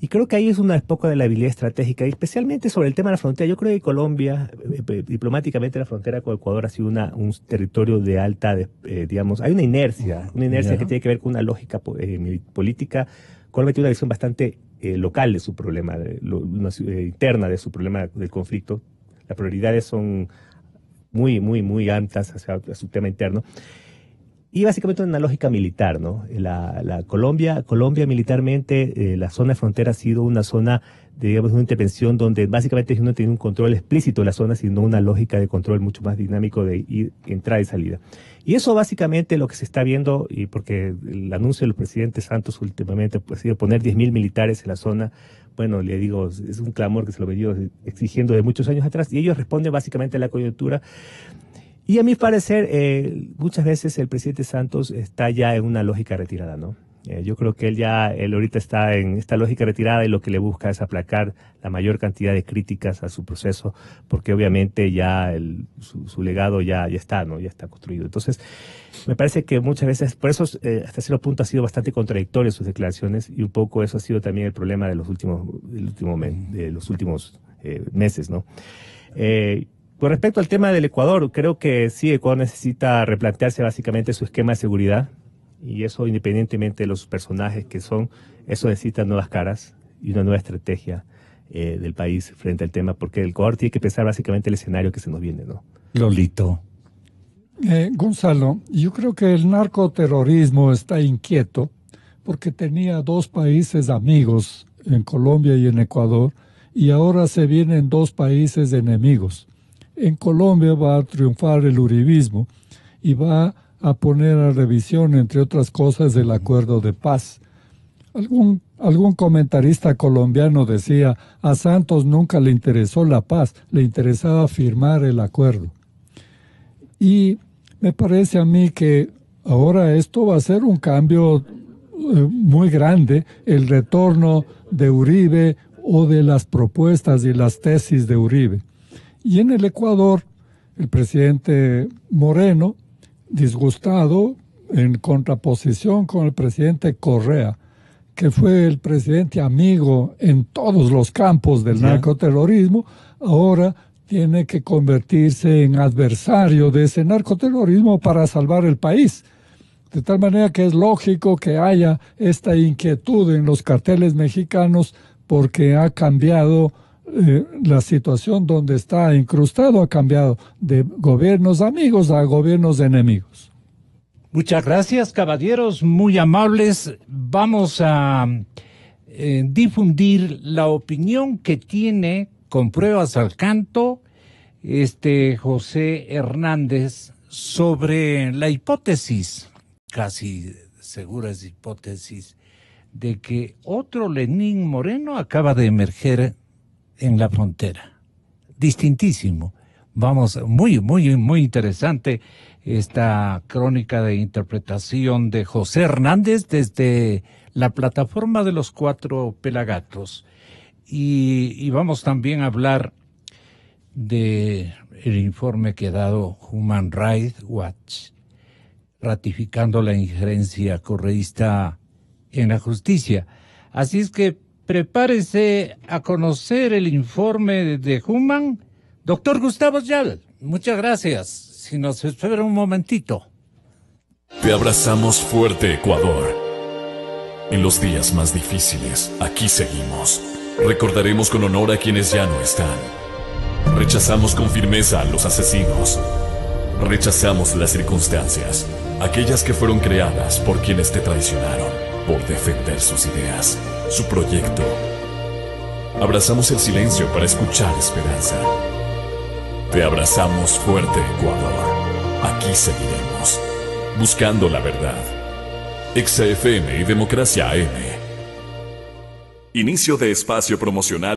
Y creo que ahí es una poco de la habilidad estratégica, y especialmente sobre el tema de la frontera. Yo creo que Colombia, diplomáticamente, la frontera con Ecuador ha sido un territorio de alta, digamos, hay una inercia que tiene que ver con una lógica política. Colombia tiene una visión bastante local de su problema, interna de su problema del conflicto. Las prioridades son muy altas hacia su tema interno. Y básicamente una lógica militar, ¿no? Colombia militarmente, la zona de frontera ha sido una zona de, digamos, una intervención donde básicamente no tiene un control explícito de la zona, sino una lógica de control mucho más dinámico de entrada y salida. Y eso básicamente lo que se está viendo, y porque el anuncio del presidente Santos últimamente ha sido poner 10.000 militares en la zona. Bueno, le digo, es un clamor que se lo venía exigiendo de muchos años atrás, y ellos responden básicamente a la coyuntura. Y a mi parecer, muchas veces el presidente Santos está ya en una lógica retirada, ¿no? Yo creo que él ahorita está en esta lógica retirada, y lo que le busca es aplacar la mayor cantidad de críticas a su proceso, porque obviamente ya su legado ya está, ¿no? Ya está construido. Entonces, me parece que muchas veces, por eso hasta cierto punto ha sido bastante contradictorio sus declaraciones, y un poco eso ha sido también el problema de los últimos meses, ¿no? Con respecto al tema del Ecuador, creo que sí, Ecuador necesita replantearse básicamente su esquema de seguridad, y eso independientemente de los personajes que son, eso necesita nuevas caras y una nueva estrategia del país frente al tema, porque el Ecuador tiene que pensar básicamente el escenario que se nos viene, ¿no? Lolito. Gonzalo, yo creo que el narcoterrorismo está inquieto porque tenía dos países amigos en Colombia y en Ecuador, y ahora se vienen dos países enemigos. En Colombia va a triunfar el uribismo y va a poner a revisión, entre otras cosas, el acuerdo de paz. Algún comentarista colombiano decía, a Santos nunca le interesó la paz, le interesaba firmar el acuerdo. Y me parece a mí que ahora esto va a ser un cambio muy grande, el retorno de Uribe o de las propuestas y las tesis de Uribe. Y en el Ecuador, el presidente Moreno, disgustado, en contraposición con el presidente Correa, que fue el presidente amigo en todos los campos del narcoterrorismo, ahora tiene que convertirse en adversario de ese narcoterrorismo para salvar el país. De tal manera que es lógico que haya esta inquietud en los carteles mexicanos, porque ha cambiado la situación donde está incrustado, ha cambiado de gobiernos amigos a gobiernos enemigos. Muchas gracias, caballeros, muy amables. Vamos a difundir la opinión que tiene, con pruebas al canto, José Hernández sobre la hipótesis, casi segura es hipótesis, de que otro Lenín Moreno acaba de emerger en la frontera. Distintísimo. Vamos, muy interesante esta crónica de interpretación de José Hernández desde la plataforma de los 4 Pelagatos. Y vamos también a hablar de el informe que ha dado Human Rights Watch, ratificando la injerencia correísta en la justicia. Así es que prepárese a conocer el informe de Human. Doctor Gustavo Yal, muchas gracias. Si nos espera un momentito. Te abrazamos fuerte, Ecuador. En los días más difíciles, aquí seguimos. Recordaremos con honor a quienes ya no están. Rechazamos con firmeza a los asesinos. Rechazamos las circunstancias, aquellas que fueron creadas por quienes te traicionaron, por defender sus ideas, su proyecto. Abrazamos el silencio para escuchar esperanza. Te abrazamos fuerte, Ecuador. Aquí seguiremos, buscando la verdad. XFM y Democracia AM. Inicio de espacio promocional.